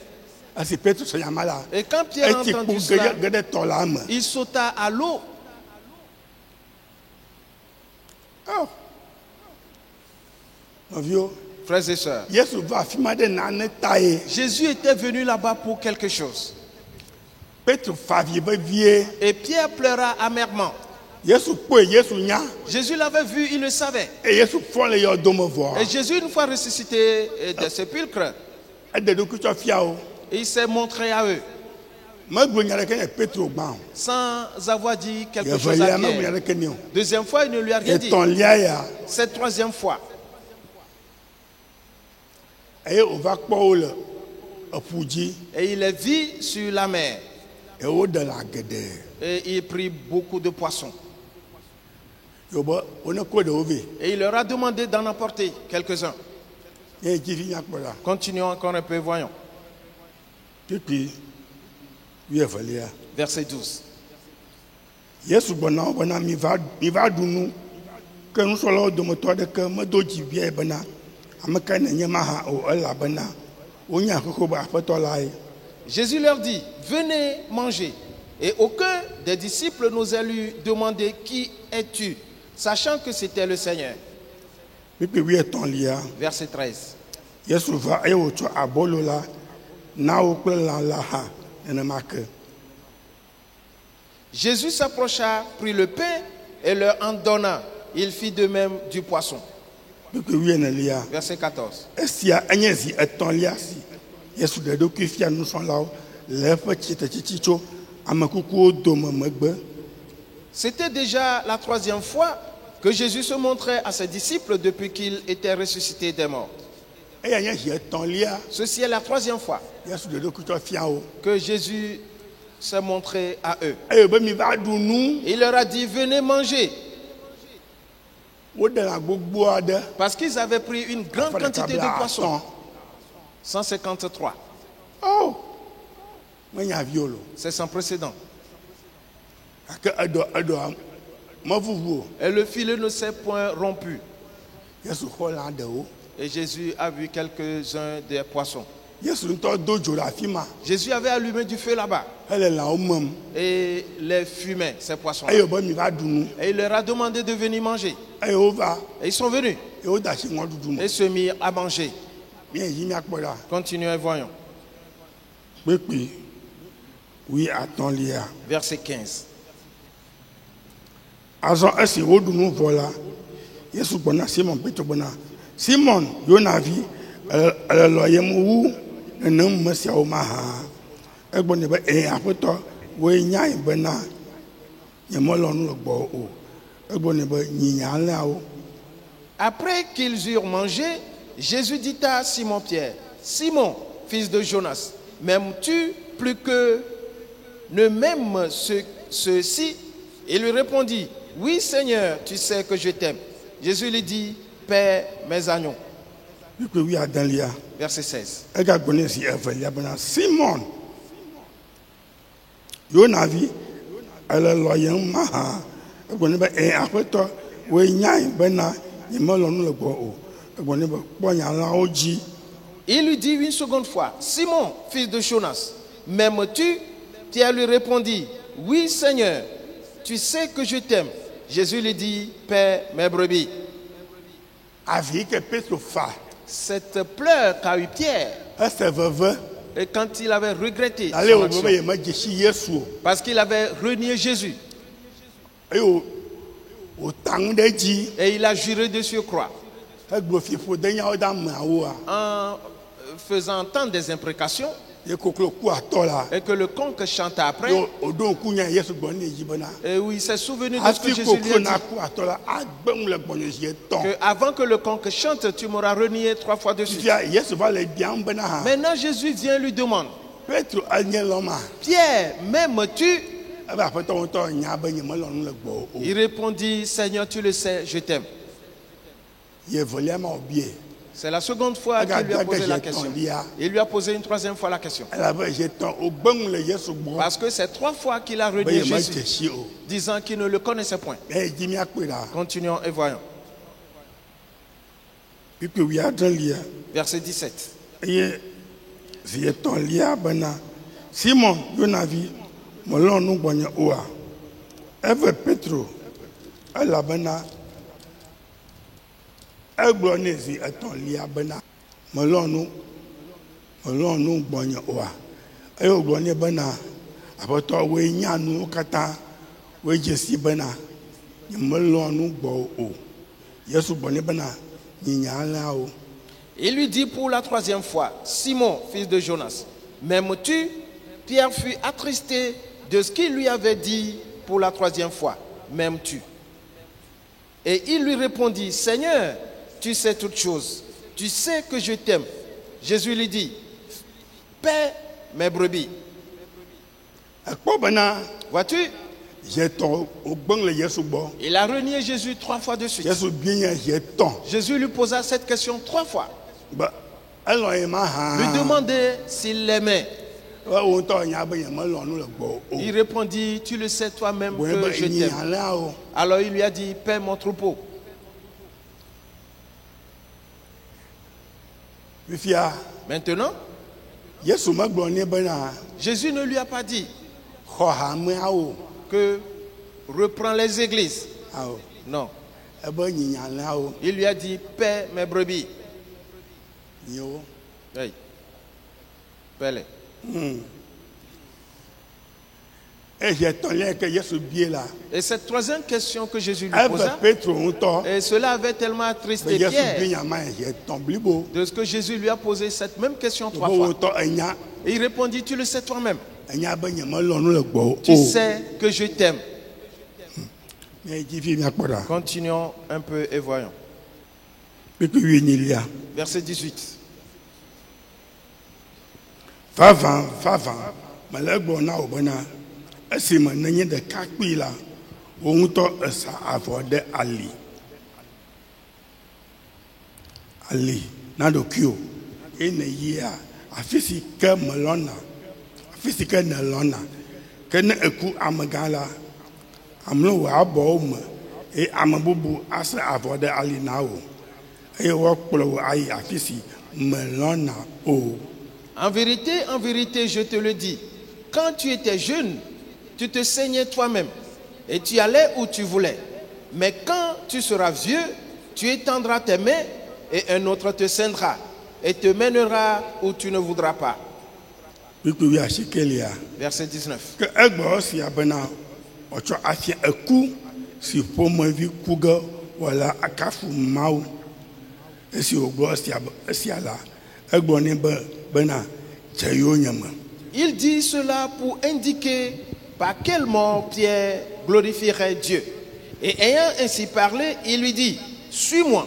Et quand Pierre a entendu cela, il sauta à l'eau. Frères et sœurs, Jésus était venu là-bas pour quelque chose. Et Pierre pleura amèrement. Jésus l'avait vu, il le savait. Et Jésus, une fois ressuscité des sépulcres, il s'est montré à eux. Sans avoir dit quelque chose à Pierre. Deuxième fois, il ne lui a rien dit. Cette troisième fois. Et il est vu sur la mer. Et il prit beaucoup de poissons. Et il leur a demandé d'en apporter quelques-uns. Continuons encore un peu, voyons. Verset 12. Jésus leur dit, venez manger. Et aucun des disciples n'osait lui demander, qui es-tu, sachant que c'était le Seigneur. Verset 13. Jésus s'approcha, prit le pain et leur en donna. Il fit de même du poisson. Verset 14. C'était déjà la troisième fois que Jésus se montrait à ses disciples depuis qu'il était ressuscité des morts. Ceci est la troisième fois que Jésus s'est montré à eux. Il leur a dit, venez manger. Parce qu'ils avaient pris une grande quantité de poissons. 153. C'est sans précédent. Et le filet ne s'est point rompu. Et Jésus a vu quelques-uns des poissons. Jésus avait allumé du feu là-bas. Et les fumait, ces poissons. Et il leur a demandé de venir manger. Et ils sont venus. Et se mirent à manger. Continuons et voyons. Oui, attends, Lia. Verset 15. Simon, Yonavi, Loyemu, and no Messia Omaha. Eboneba, Apoto, Wayna, Bena, Yamolon Lobo, Eboneba, Nialao. Après qu'ils eurent mangé, Jésus dit à Simon-Pierre, Simon, fils de Jonas, m'aimes-tu plus que ne m'aime ceux-ci? Il lui répondit, oui Seigneur, tu sais que je t'aime. Jésus lui dit, paie mes agneaux. Verset 16. Simon, Yonavi, Loyang Maha, il lui dit une seconde fois, Simon, fils de Jonas, m'aimes-tu? Pierre lui répondit, oui Seigneur, tu sais que je t'aime. Jésus lui dit, paie mes brebis. Cette pleure qu'a eu Pierre, et quand il avait regretté son action, parce qu'il avait renié Jésus, et il a juré de surcroît, en faisant tant des imprécations, et que le conque chanta après, et où il s'est souvenu de ce que Jésus lui a dit, que avant que le conque chante, tu m'auras renié 3 fois de suite. Maintenant Jésus vient lui demander, Pierre, m'aimes-tu? Il répondit, Seigneur, tu le sais, je t'aime. C'est la seconde fois qu'il lui a posé la question. Il lui a posé une troisième fois la question. Parce que c'est 3 fois qu'il a renié Jésus, disant qu'il ne le connaissait point. Continuons et voyons. Verset 17. Simon, Yonavi, Molon nous bonne oa. Eve Petro, Alabana. Egbonezi eton lia bena molonu bonyo oa ayo gboni bena apoto we nyanu kata we jesi bena molonu gbo o Yesu gboni bena nyala o. Il lui dit pour la 3e fois, Simon, fils de Jonas, m'aimes-tu? Pierre fut attristé de ce qu'il lui avait dit pour la 3e fois, m'aimes-tu? Et il lui répondit, Seigneur, tu sais toutes choses, tu sais que je t'aime. Jésus lui dit, paie mes brebis. Vois-tu? Il a renié Jésus 3 fois de suite. Jésus lui posa cette question 3 fois. Lui demandait s'il l'aimait. Il répondit, tu le sais toi-même que je t'aime. Alors il lui a dit, paie mon troupeau. Maintenant, Jésus ne lui a pas dit que reprends les églises. Non. Il lui a dit, paie mes brebis. Oui. Paie-les. Et cette 3e question que Jésus lui posa, et cela avait tellement attristé Pierre de ce que Jésus lui a posé cette même question 3 fois. Et il répondit, tu le sais toi-même. Tu sais que je t'aime. Continuons un peu et voyons. Verset 18. Esime nenye de kakpi la wonto esa avode ali na do kio ene yia afisi ke melona afisi ke nelona ke ne eku amagala amlo wa abo me e amabubu asa avode ali na wo En vérité, je te le dis, quand tu étais jeune, tu te saignais toi-même et tu allais où tu voulais. Mais quand tu seras vieux, tu étendras tes mains et un autre te ceindra et te mènera où tu ne voudras pas. Verset 19. Il dit cela pour indiquer par quelle mort Pierre glorifierait Dieu. Et ayant ainsi parlé, il lui dit, suis-moi.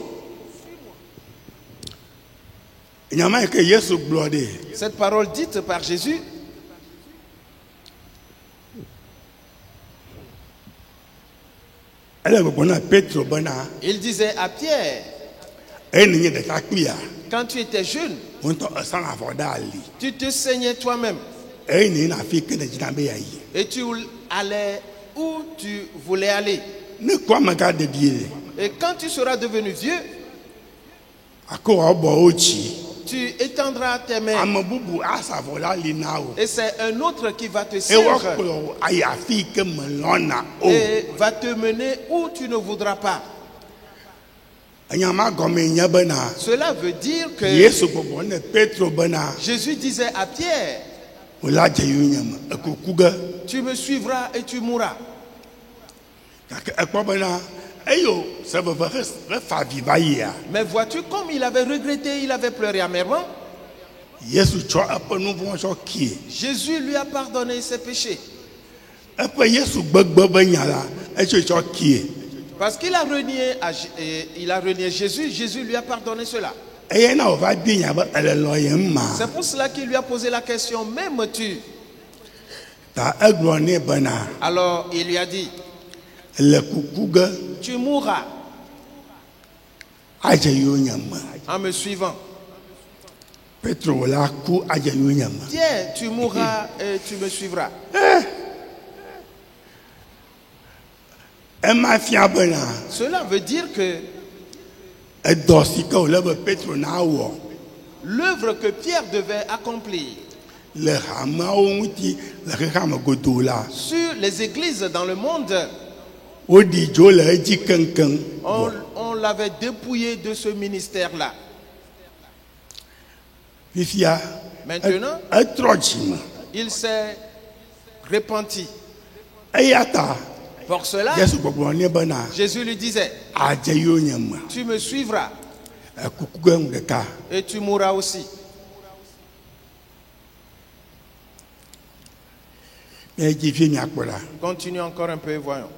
Cette parole dite par Jésus il disait à Pierre, quand tu étais jeune, tu te saignais toi-même et tu allais où tu voulais aller. Et quand tu seras devenu vieux, tu étendras tes mains et c'est un autre qui va te servir et va te mener où tu ne voudras pas. Cela veut dire que Jésus disait à Pierre, tu me suivras et tu mourras. Mais vois-tu comme il avait regretté, il avait pleuré amèrement. Jésus lui a pardonné ses péchés. Parce qu'il a renié, Jésus, Jésus lui a pardonné cela. C'est pour cela qu'il lui a posé la question, m'aimes-tu? Alors il lui a dit, tu mourras en me suivant. Pierre, tu mourras et tu me suivras. Cela veut dire que l'œuvre que Pierre devait accomplir sur les églises dans le monde, on l'avait dépouillé de ce ministère-là. Maintenant, il s'est repenti. Pour cela, Jésus lui disait, tu me suivras et tu mourras aussi. Continue encore un peu, voyons.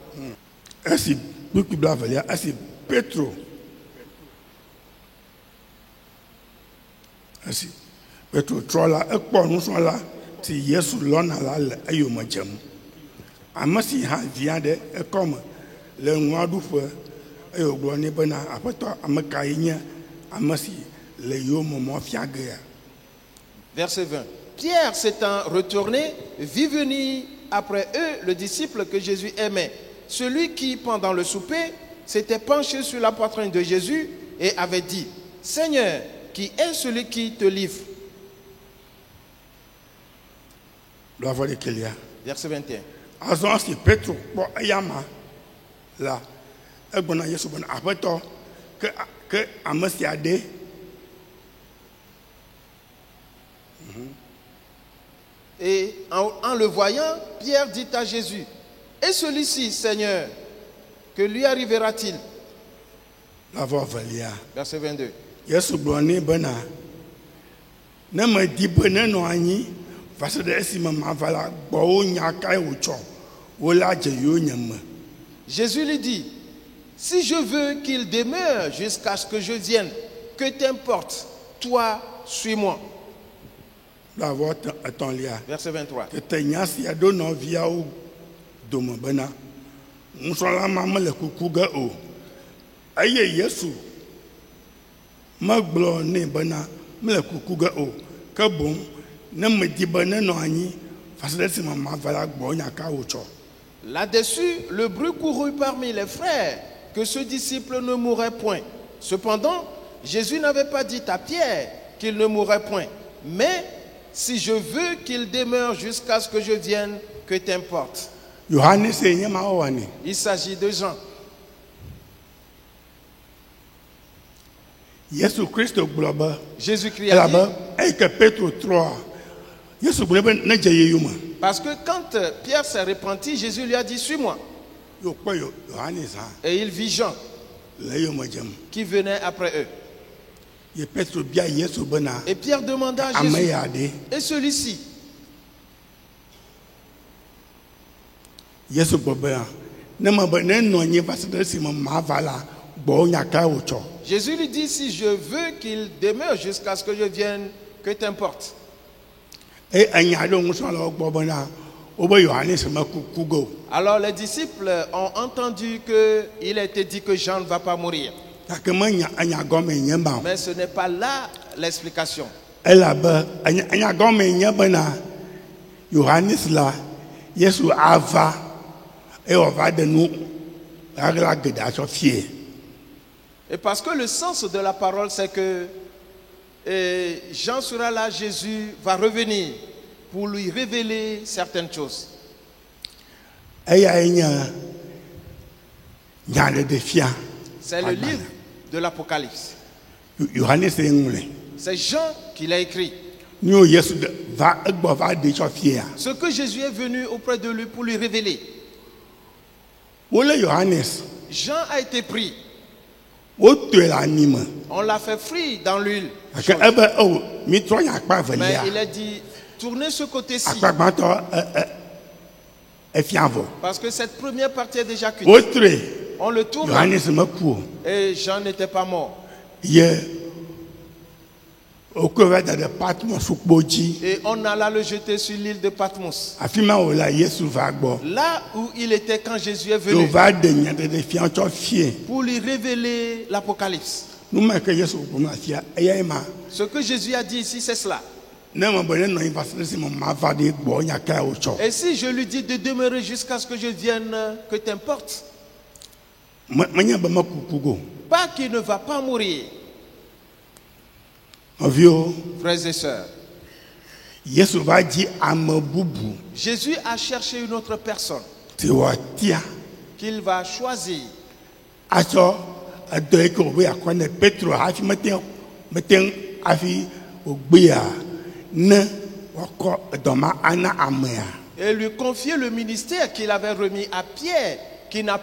Verset 20. Pierre s'étant retourné, vit venir après eux le disciple que Jésus aimait, celui qui, pendant le souper, s'était penché sur la poitrine de Jésus et avait dit, Seigneur, qui est celui qui te livre? Verset 21. Et en le voyant, Pierre dit à Jésus, et celui-ci, Seigneur, que lui arrivera-t-il? Verset 22. Jésus lui dit, si je veux qu'il demeure jusqu'à ce que je vienne, que t'importe, toi, suis-moi. Verset 23. Là-dessus, le bruit courut parmi les frères que ce disciple ne mourrait point. Cependant, Jésus n'avait pas dit à Pierre qu'il ne mourrait point. Mais si je veux qu'il demeure jusqu'à ce que je vienne, que t'importe. Il s'agit de Jean. Jésus-Christ Jésus-Christ a dit, parce que quand Pierre s'est repenti, Jésus lui a dit, suis-moi. Et il vit Jean qui venait après eux. Et Pierre demanda à Jésus, et celui-ci? Jésus lui dit, si je veux qu'il demeure jusqu'à ce que je vienne, que t'importe. Alors les disciples ont entendu qu'il a été dit que Jean ne va pas mourir. Mais ce n'est pas là l'explication. Et parce que le sens de la parole, c'est que Jean sera là, Jésus va revenir pour lui révéler certaines choses. C'est le livre de l'Apocalypse. C'est Jean qui l'a écrit. Ce que Jésus est venu auprès de lui pour lui révéler. Jean a été pris. On l'a fait frire dans l'huile. Mais il a dit, tournez ce côté-ci. Parce que cette première partie est déjà cuite. On le tourne. Et Jean n'était pas mort. Et on alla le jeter sur l'île de Patmos. Là où il était quand Jésus est venu. Pour lui révéler l'Apocalypse. Ce que Jésus a dit ici, c'est cela. Et si je lui dis de demeurer jusqu'à ce que je vienne, que t'importe? Pas qu'il ne va pas mourir. Frères et sœurs, Jésus a cherché une autre personne qu'il va choisir. Et lui confier le ministère qu'il avait remis à Pierre, qui n'a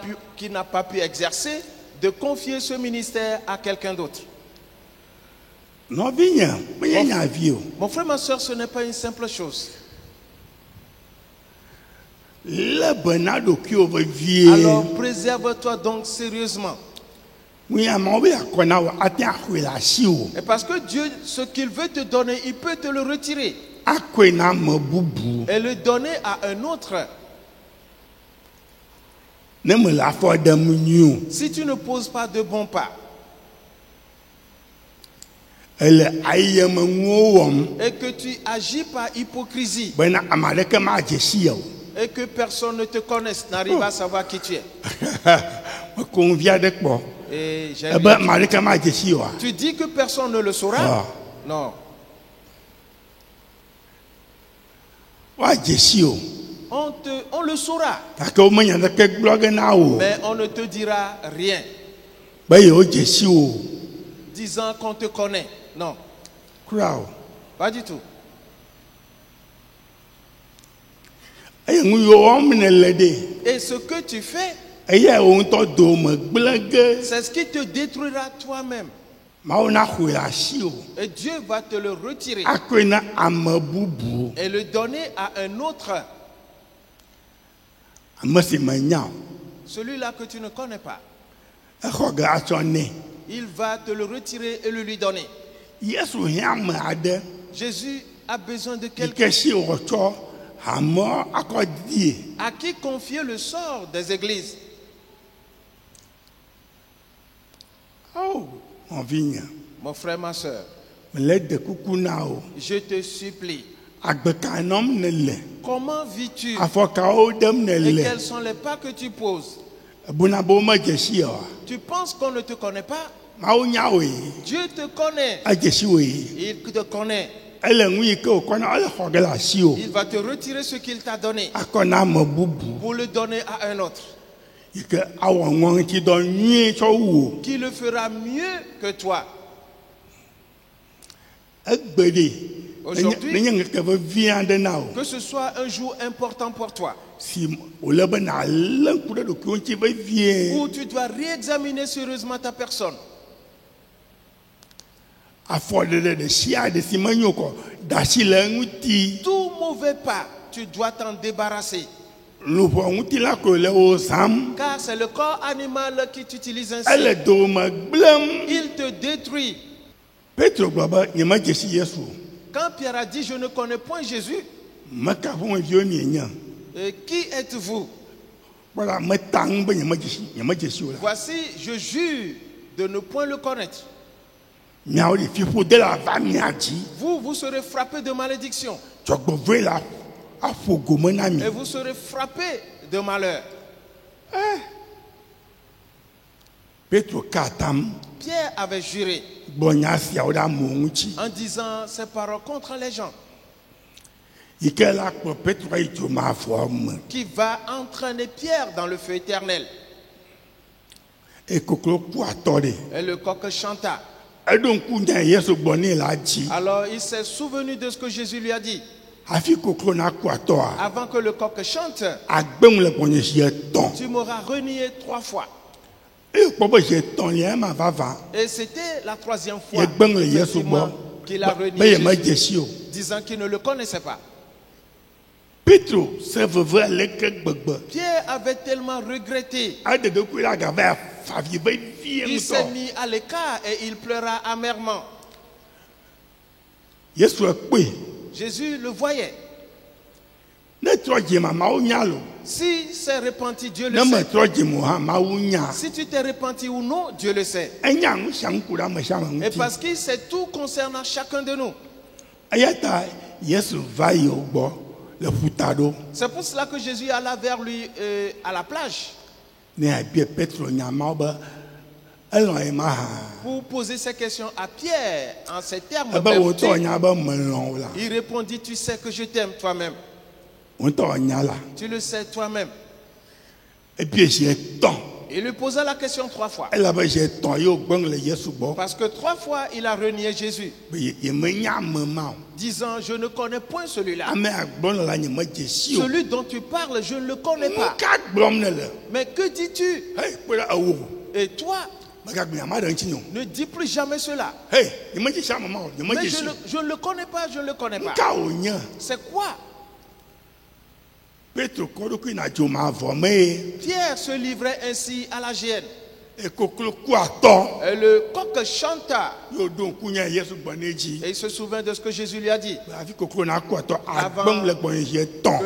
pas pu exercer, de confier ce ministère à quelqu'un d'autre. Mon frère, ma soeur, ce n'est pas une simple chose. Alors préserve-toi donc sérieusement. Et parce que Dieu, ce qu'il veut te donner, il peut te le retirer et le donner à un autre. Si tu ne poses pas de bons pas et que tu agis par hypocrisie et que personne ne te connaisse, n'arrive à savoir qui tu es. Et tu dis que personne ne le saura? Non. On le saura. Mais on ne te dira rien. Disant qu'on te connaît. Non. Pas du tout. Et ce que tu fais, c'est ce qui te détruira toi-même. Et Dieu va te le retirer et le donner à un autre. Celui-là que tu ne connais pas. Il va te le retirer et le lui donner. Jésus a besoin de quelqu'un à qui confier le sort des églises. Mon frère, ma soeur, je te supplie, comment vis-tu et quels sont les pas que tu poses? Tu penses qu'on ne te connaît pas? Dieu te connaît. Il te connaît. Il va te retirer ce qu'il t'a donné pour le donner à un autre qui le fera mieux que toi. Aujourd'hui, que ce soit un jour important pour toi, où tu dois réexaminer sérieusement ta personne. Tout mauvais pas, tu dois t'en débarrasser. Car c'est le corps animal qui t'utilise ainsi. Il te détruit. Quand Pierre a dit « Je ne connais point Jésus », qui êtes-vous? Voici, je jure de ne point le connaître. Vous serez frappé de malédiction. Et vous serez frappé de malheur. Pierre avait juré en disant ces paroles contre les gens, qui va entraîner Pierre dans le feu éternel. Et le coq chanta. Alors il s'est souvenu de ce que Jésus lui a dit. Avant que le coq chante, tu m'auras renié 3 fois. Et c'était la 3e fois qu'il a renié Jésus, disant qu'il ne le connaissait pas. Pierre avait tellement regretté. Il s'est mis à l'écart et il pleura amèrement. Jésus le voyait. Si c'est repenti, Dieu le sait. Si tu t'es repenti ou non, Dieu le sait. Et parce qu'il sait tout concernant chacun de nous. C'est pour cela que Jésus alla vers lui à la plage pour poser ces questions à Pierre en ces termes. Il répondit, tu sais que je t'aime toi-même. Tu le sais toi-même. Il lui posa la question 3 fois. Parce que 3 fois il a renié Jésus, disant je ne connais point celui-là. Celui dont tu parles, je ne le connais pas. Mais que dis-tu? Et toi, ne dis plus jamais cela. Mais je ne le connais pas, je ne le connais pas. C'est quoi? Pierre se livrait ainsi à la gêne. Et le coq chanta. Et il se souvint de ce que Jésus lui a dit. Avant que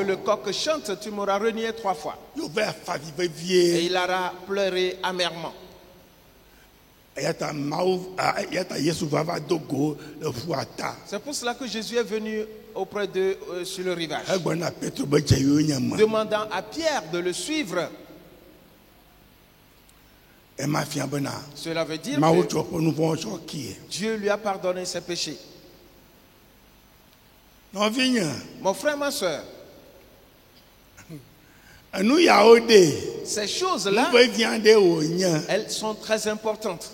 le coq chante, tu m'auras renié 3 fois. Et il aura pleuré amèrement. C'est pour cela que Jésus est venu auprès d'eux sur le rivage, demandant à Pierre de le suivre. Cela veut dire que Dieu lui a pardonné ses péchés. Mon frère, ma soeur, ces choses-là, elles sont très importantes.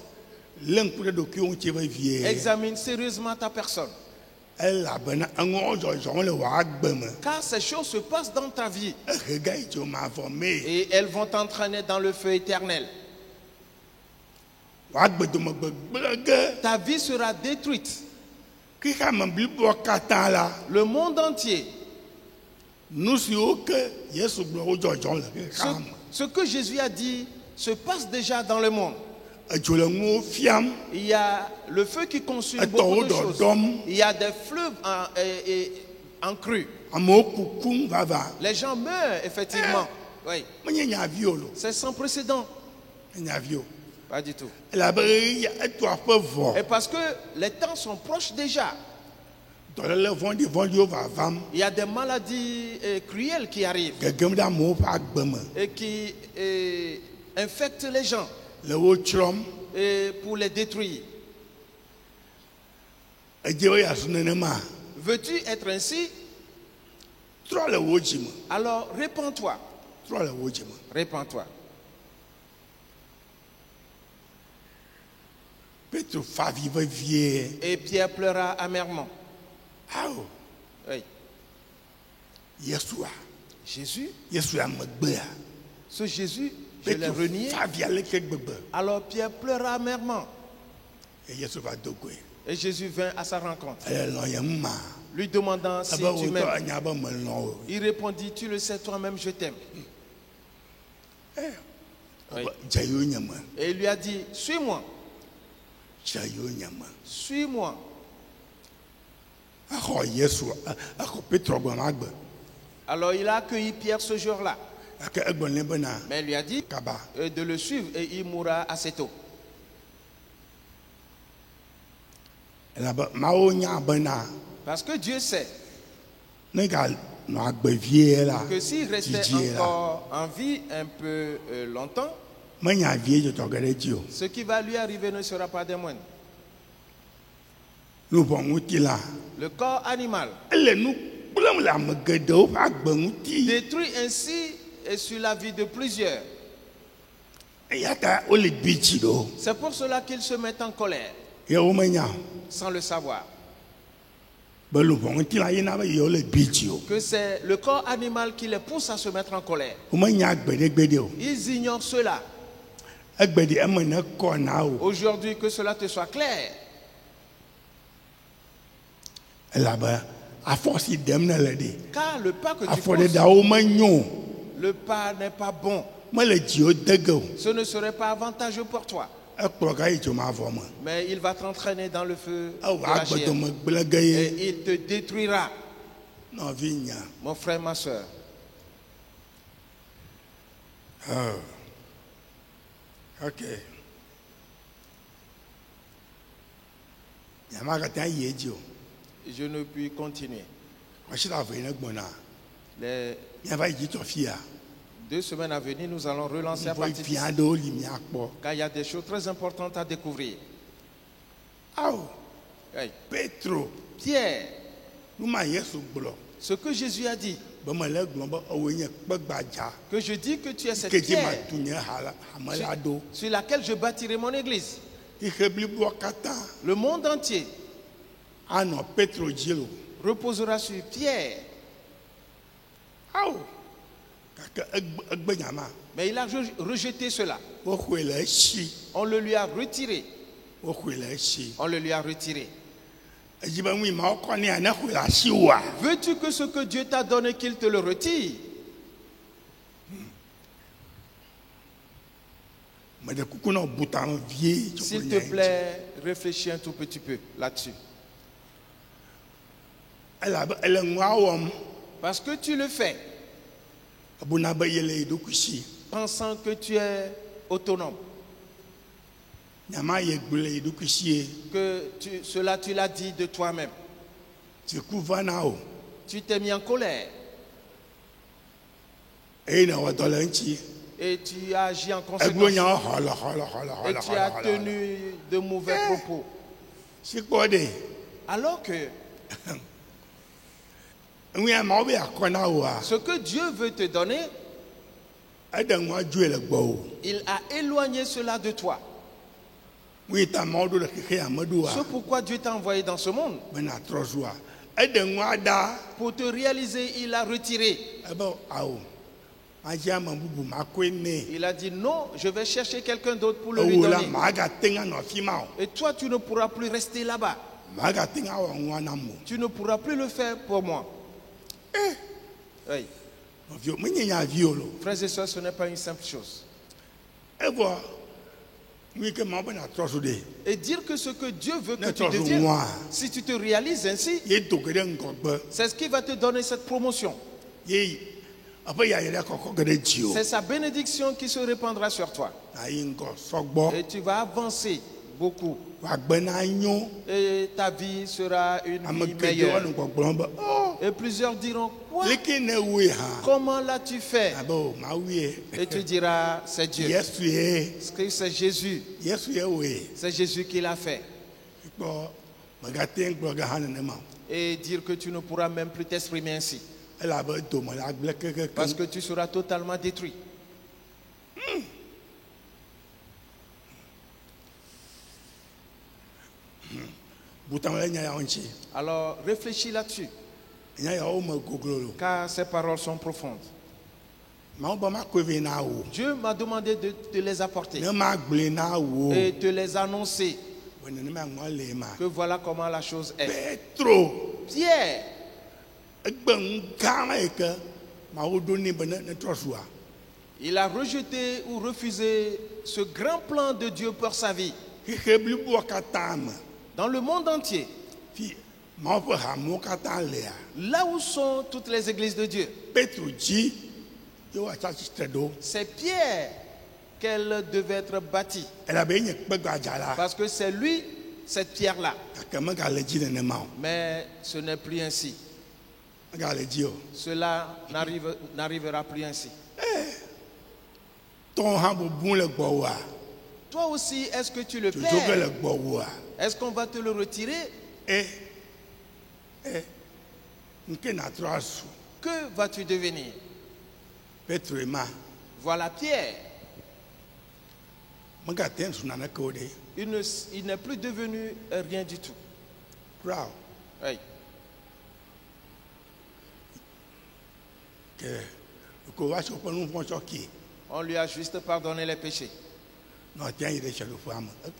Examine sérieusement ta personne. Car ces choses se passent dans ta vie et elles vont t'entraîner dans le feu éternel. Ta vie sera détruite. Le monde entier, ce que Jésus a dit se passe déjà dans le monde. Il y a le feu qui consume beaucoup de choses. Il y a des fleuves en crue. Les gens meurent effectivement. Oui. C'est sans précédent. Pas du tout. Et parce que les temps sont proches déjà. Il y a des maladies cruelles qui arrivent et qui infectent les gens. et pour les détruire. Veux-tu être ainsi? Alors répands-toi. Répands-toi. Et Pierre pleura amèrement. Oui. Jésus. Ce Jésus, je l'ai renié. Alors Pierre pleura amèrement. Et Jésus vint à sa rencontre, lui demandant si tu m'aimes. Il répondit, tu le sais toi-même, je t'aime. Oui. Et il lui a dit, suis-moi. Suis-moi. Alors il a accueilli Pierre ce jour-là. Mais il lui a dit de le suivre et il mourra assez tôt. Parce que Dieu sait que s'il restait encore en vie un peu longtemps, ce qui va lui arriver ne sera pas des moindres. Le corps animal détruit ainsi et sur la vie de plusieurs. C'est pour cela qu'il se met en colère sans le savoir. Que c'est le corps animal qui les pousse à se mettre en colère. Ils ignorent cela. Aujourd'hui, que cela te soit clair. Car le pas que tu poses, le pas n'est pas bon. Ce ne serait pas avantageux pour toi. Mais il va t'entraîner dans le feu de la chair. Et il te détruira. Mon frère, ma soeur. Ok. Je ne puis continuer. Les 2 semaines à venir, nous allons relancer la partie. Car il y a des choses très importantes à découvrir. Oui. Pierre, ce que Jésus a dit, que je dis que tu es cette pierre sur laquelle je bâtirai mon église. Le monde entier reposera sur Pierre. Mais il a rejeté cela. On le lui a retiré. On le lui a retiré. Veux-tu que ce que Dieu t'a donné, qu'il te le retire? S'il te plaît, réfléchis un tout petit peu là-dessus. Parce que tu le fais pensant que tu es autonome. Que cela tu l'as dit de toi-même. Tu t'es mis en colère. Et tu as agi en conséquence. Et tu as tenu de mauvais propos. Alors que ce que Dieu veut te donner, il a éloigné cela de toi. C'est pourquoi Dieu t'a envoyé dans ce monde. Pour te réaliser, il a retiré. Il a dit non, je vais chercher quelqu'un d'autre pour le lui donner. Et toi, tu ne pourras plus rester là-bas. Tu ne pourras plus le faire pour moi. Oui. Frères et sœurs, ce n'est pas une simple chose. Et dire que ce que Dieu veut que tu deviennes, si tu te réalises ainsi, c'est ce qui va te donner cette promotion. C'est sa bénédiction qui se répandra sur toi. Et tu vas avancer beaucoup. Et ta vie sera une vie meilleure. Et plusieurs diront, quoi? Comment l'as-tu fait? Et tu diras, c'est Dieu. C'est Jésus. C'est Jésus qui l'a fait. Et dire que tu ne pourras même plus t'exprimer ainsi. Parce que tu seras totalement détruit. Alors réfléchis là-dessus. Car ces paroles sont profondes. Dieu m'a demandé de te les apporter et te les annoncer. Que voilà comment la chose est. Pierre, il a rejeté ou refusé ce grand plan de Dieu pour sa vie. Dans le monde entier, là où sont toutes les églises de Dieu, c'est Pierre qu'elle devait être bâtie. Parce que c'est lui, cette pierre-là. Mais ce n'est plus ainsi. Cela n'arrivera plus ainsi. Toi aussi, est-ce que tu le perds? Est-ce qu'on va te le retirer? Que vas-tu devenir? Voilà Pierre. Il n'est plus devenu rien du tout. Oui. On lui a juste pardonné les péchés.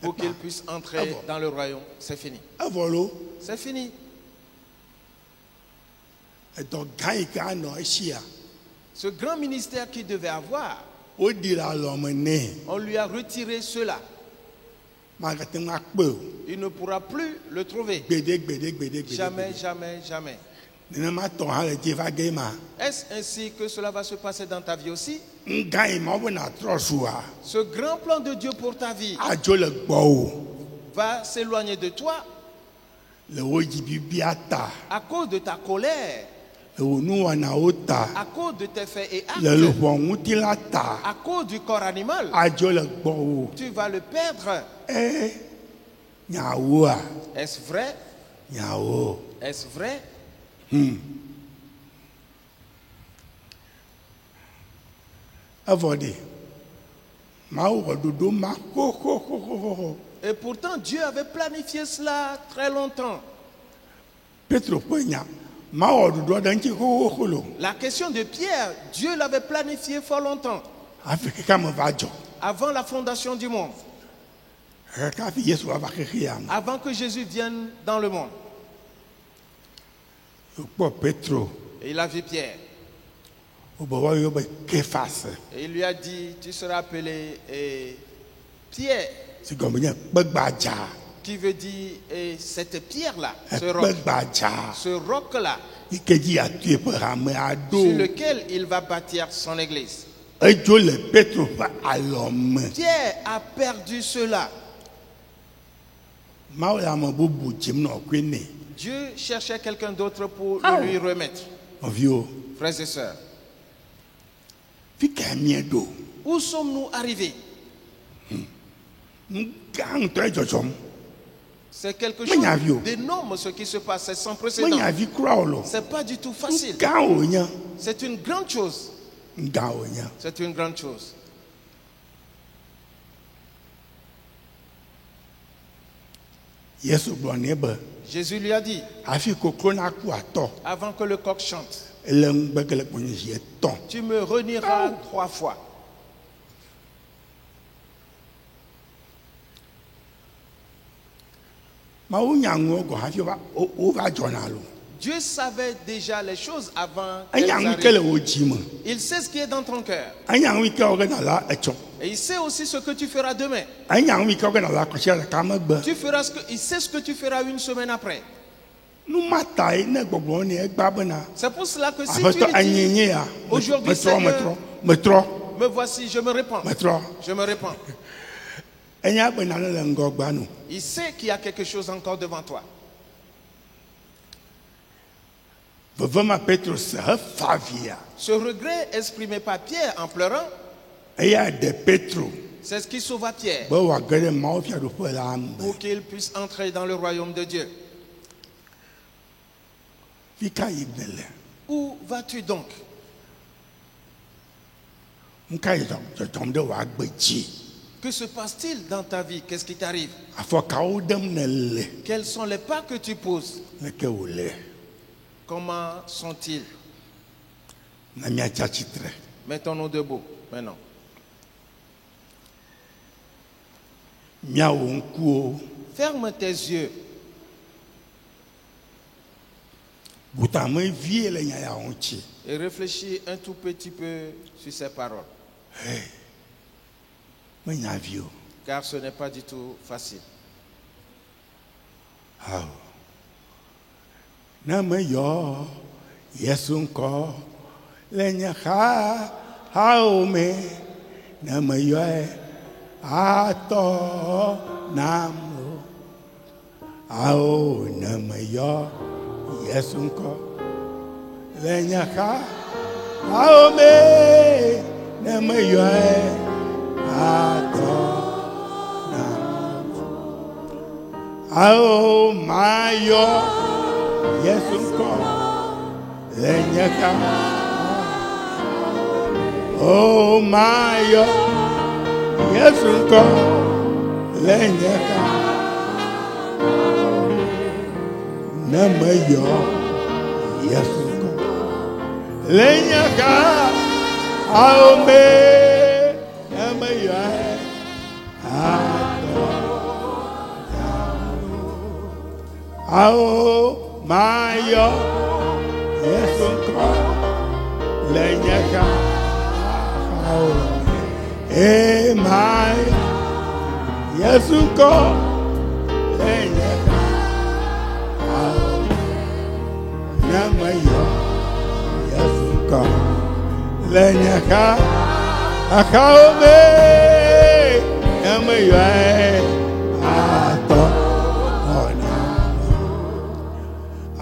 Pour qu'il puisse entrer dans le royaume. C'est fini. C'est fini. Ce grand ministère qu'il devait avoir, on lui a retiré cela. Il ne pourra plus le trouver. Jamais, jamais, jamais. Est-ce ainsi que cela va se passer dans ta vie aussi? Ce grand plan de Dieu pour ta vie va s'éloigner de toi à cause de ta colère, à cause de tes faits et actes, à cause du corps animal. Tu vas le perdre. Est-ce vrai? Est-ce vrai? Et pourtant Dieu avait planifié cela très longtemps. La question de Pierre, Dieu l'avait planifié fort longtemps. Avant la fondation du monde. Avant que Jésus vienne dans le monde. Et il a vu Pierre. Et il lui a dit, tu seras appelé Pierre. Qui veut dire cette pierre-là, ce roc-là, sur lequel il va bâtir son église. Pierre a perdu cela. Dieu cherchait quelqu'un d'autre pour le lui remettre. Frères et sœurs, où sommes-nous arrivés? C'est quelque chose d'énorme ce qui se passe, c'est sans précédent. C'est pas du tout facile. C'est une grande chose. C'est une grande chose. Jésus lui a dit, avant que le coq chante, tu me renieras 3 fois. Dieu savait déjà les choses avant qu'elles arrivent. Il sait ce qui est dans ton cœur. Et il sait aussi ce que tu feras demain. Il sait ce que tu feras une semaine après. C'est pour cela que si tu dis aujourd'hui, Seigneur, me voici, je me répands. Je me répands. Il sait qu'il y a quelque chose encore devant toi. Ce regret exprimé par Pierre en pleurant, c'est ce qui sauva Pierre pour qu'il puisse entrer dans le royaume de Dieu. Où vas-tu donc? Que se passe-t-il dans ta vie? Qu'est-ce qui t'arrive? Quels sont les pas que tu poses? Comment sont-ils? Mettons-nous debout maintenant. Ferme tes yeux. Et réfléchis un tout petit peu sur ces paroles. Car ce n'est pas du tout facile. Oh my yes oh my yes oh my yes lenyaka eh my yes lenyaka namayo yes lenyaka akaume namayo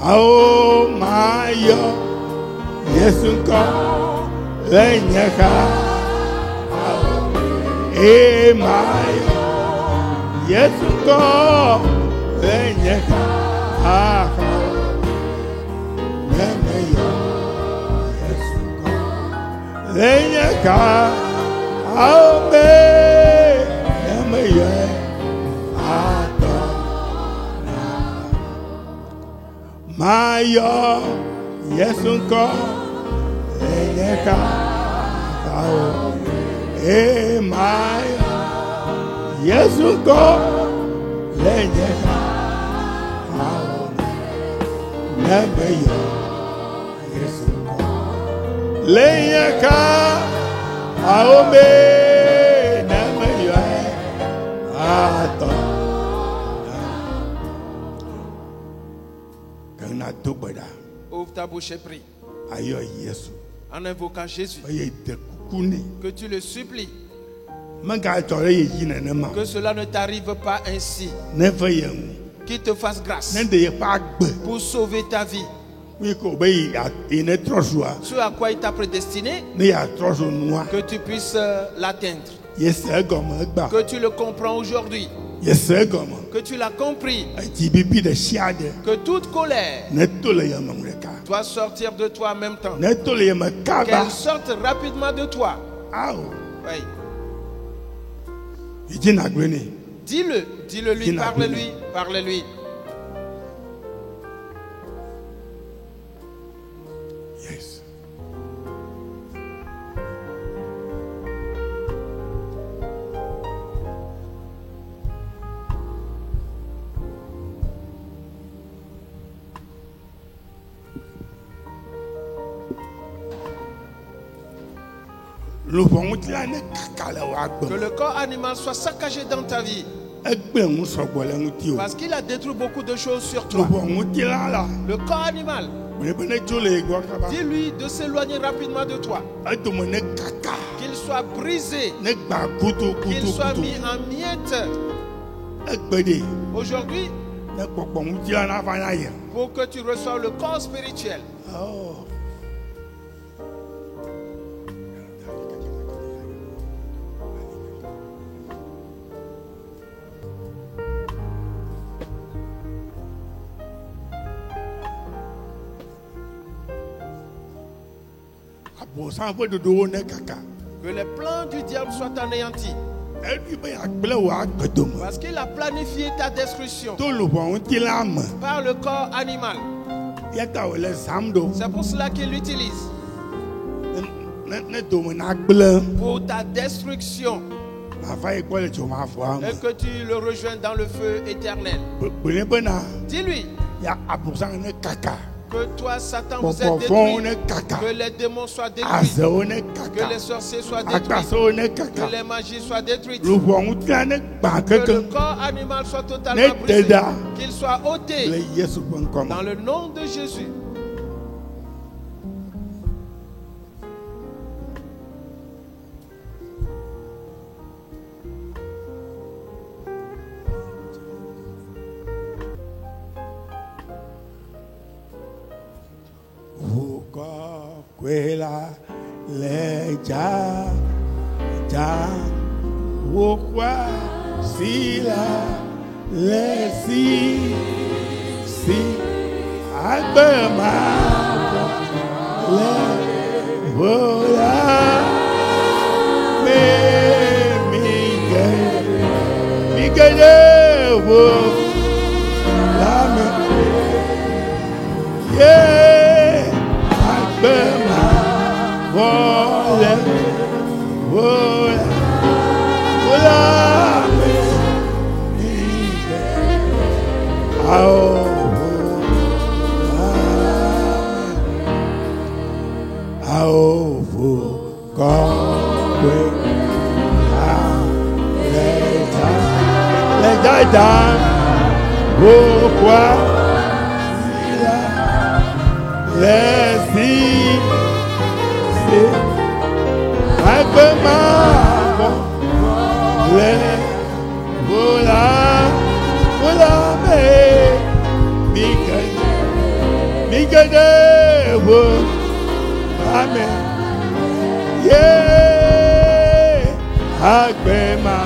oh my yes lenyaka eh my yes lenyaka namayo yes lenyaka oh me namayo Maya Yesunko Lenyaka Eh Maya Yesunko Lenyaka Namayo Yesunko Lenyaka Aome Namayo Ato Ouvre ta bouche et prie. En invoquant Jésus. Que tu le supplies. Que cela ne t'arrive pas ainsi. Qu'il te fasse grâce. Pour sauver ta vie. Ce à quoi il t'a prédestiné. Que tu puisses l'atteindre. Que tu le comprends aujourd'hui. Que tu l'as compris. Que toute colère doit sortir de toi en même temps. Qu'elle sorte rapidement de toi. Oui. Dis-le lui, parle-lui. Yes. Que le corps animal soit saccagé dans ta vie. Parce qu'il a détruit beaucoup de choses sur toi. Le corps animal. Dis-lui de s'éloigner rapidement de toi. Qu'il soit brisé. Qu'il soit mis en miettes. Aujourd'hui, pour que tu reçoives le corps spirituel. Oh. Que les plans du diable soient anéantis. Parce qu'il a planifié ta destruction par le corps animal. C'est pour cela qu'il l'utilise. Pour ta destruction. Et que tu le rejoignes dans le feu éternel. Dis-lui que toi, Satan, vous êtes détruit. Que les démons soient détruits. Que les sorciers soient détruits. Que les magies soient détruites. Que le corps animal soit totalement brisé. Qu'il soit ôté. Dans le nom de Jésus. Quella leggia già qua si la le si albema le vola me Miguel la me yeah albema vola pourquoi laisse-y Amen. Yeah, Agbema,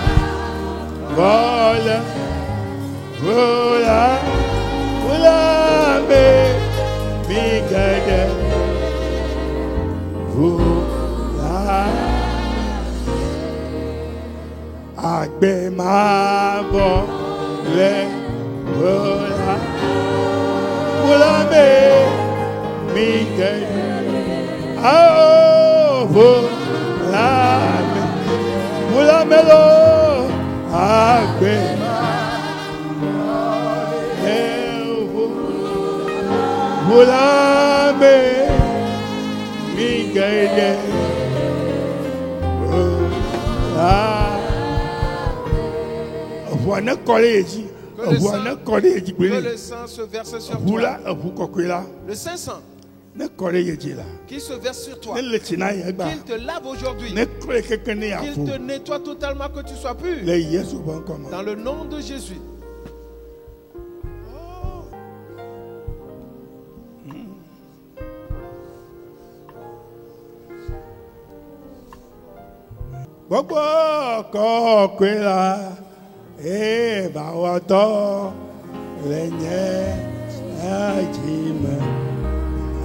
vola, vola, vola, me, Migade, vola, Agbema, vola, vola, vola, me, Migade. Oh, vola melo, agbe, vola me, mi gaide, voila collège, voila collège, que le sang se verse sur toi. Le Saint-Sang qui se verse sur toi, qu'il te lave aujourd'hui, qu'il te nettoie totalement, que tu sois pur. Dans le nom de Jésus.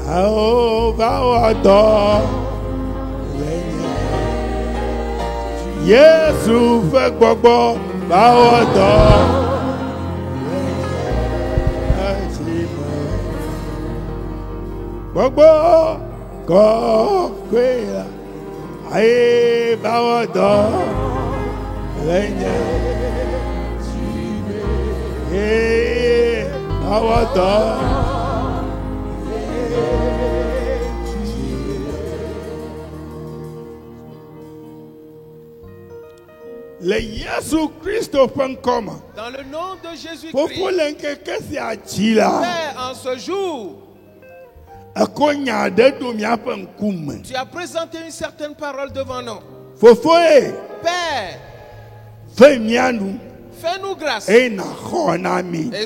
Oh, Bawato, Yesu fait gbogbo, Bawato, gbogbo, Kokwela, aye, Bawato, Bawato. Le Yesu Christo comme dans le nom de Jésus-Christ. Père, en ce jour, tu as présenté une certaine parole devant nous. Père, Fais-nous grâce. Et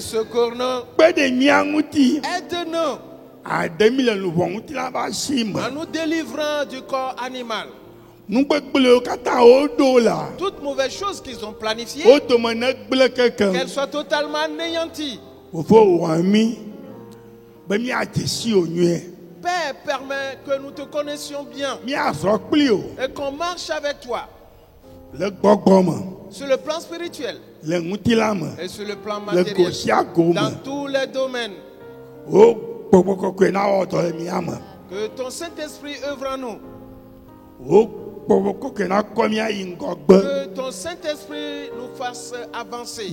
secours-nous. Aide-nous. En nous délivrant du corps animal. Toutes mauvaises choses qu'ils ont planifiées, qu'elles soient totalement anéanties. Père, permets que nous te connaissions bien et qu'on marche avec toi sur le plan spirituel et sur le plan matériel, dans tous les domaines. Que ton Saint-Esprit œuvre en nous. Que ton Saint-Esprit nous fasse avancer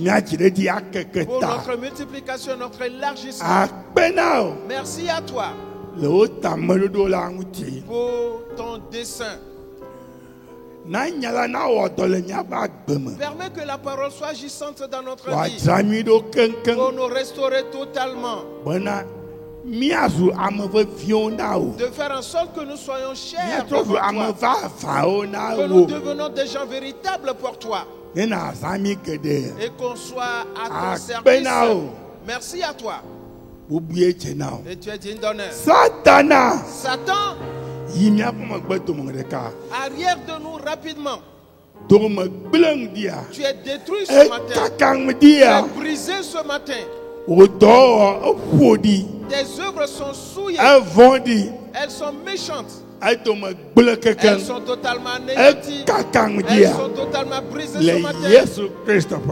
pour notre multiplication, notre élargissement. Merci à toi pour ton dessein. Permets que la parole soit agissante dans notre vie pour nous restaurer totalement. De faire en sorte que nous soyons chers devant toi, que nous devenons des gens véritables pour toi et qu'on soit à ton service. Merci à toi. Et tu es digne d'honneur. Satan, arrière de nous rapidement. Tu es détruit ce matin. Tu es brisé ce matin. Tes œuvres sont souillées. Elles sont méchantes. Elles sont totalement anéanties. Elles sont totalement brisées ce matin.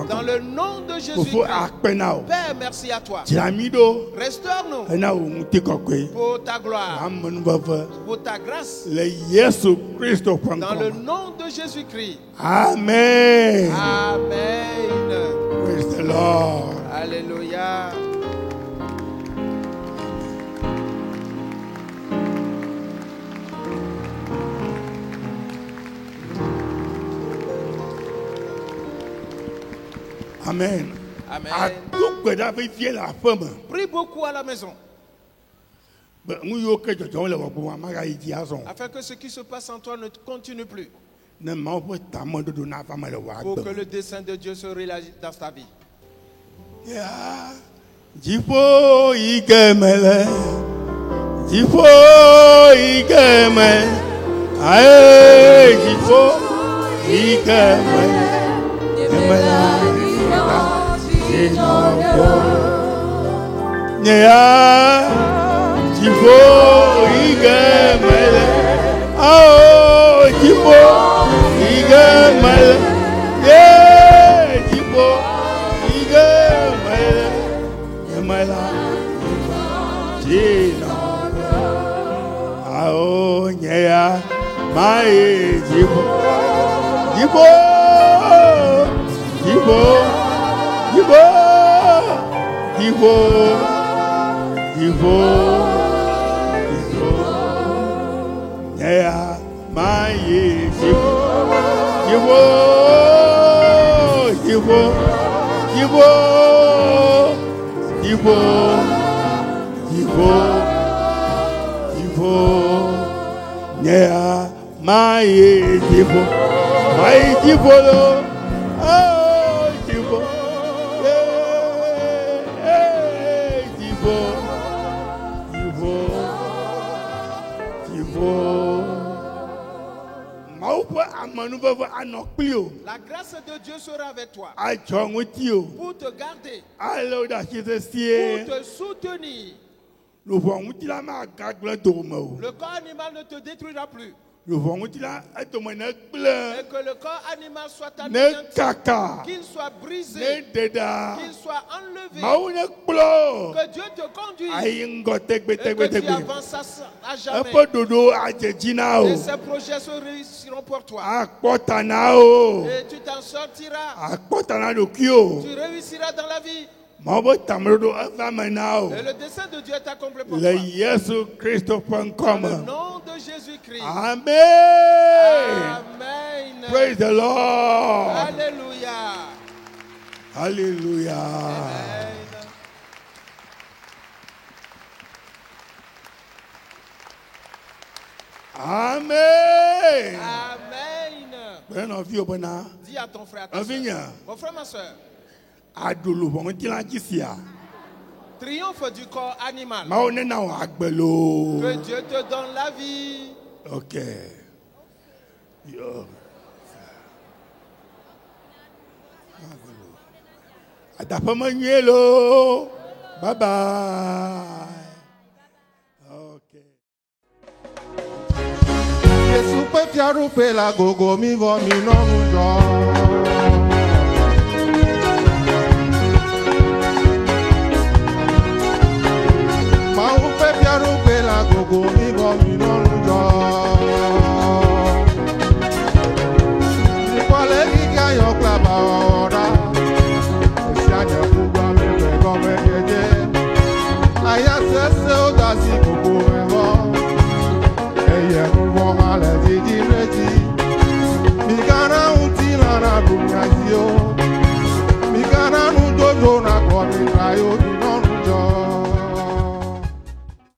Dans le nom de Jésus-Christ. Père, merci à toi. Restaure-nous pour ta gloire, pour ta grâce. Dans le nom de Jésus-Christ. Amen. Amen. Praise the Lord. Alléluia. Amen. Amen. Prie beaucoup à la maison. Afin que ce qui se passe en toi ne continue plus. Pour que le dessein de Dieu se réalise dans ta vie. Jipo igemele, jipo igemele, ae jipo igemele, igemele, nea jipo igemele, ao jipo igemele, yeah jipo igemele. My life, Gina. Oh, yeah, my Jibo, Jibo, Jibo, Jibo, Jibo, Jibo, Jibo. Yeah, my Jibo, Jibo, Jibo, Jibo. Jibo, Jibo, Jibo, yeah, my Jibo, oh Jibo, yeah, Jibo, Jibo, Jibo. La grâce de Dieu sera avec toi pour te garder, pour te soutenir. Le corps animal ne te détruira plus. Et que le corps animal soit anéanti, qu'il soit brisé, qu'il soit enlevé, que Dieu te conduise et que tu avances à jamais. Et ces projets se réussiront pour toi. Et tu t'en sortiras. Tu réussiras dans la vie. Et le dessein de Dieu est accompli pour toi. Dans le nom de Jésus-Christ. Amen. Amen. Praise the Lord. Alléluia. Alléluia. Amen. Amen. Amen. Dis à ton frère, à ta soeur. Mon frère, ma soeur. Triomphe du corps animal. Que Que Dieu te donne la vie. Ok. Yo. Bye bye. Okay. Yesu pe fiarupe la gogo mi vo mi no mu jo.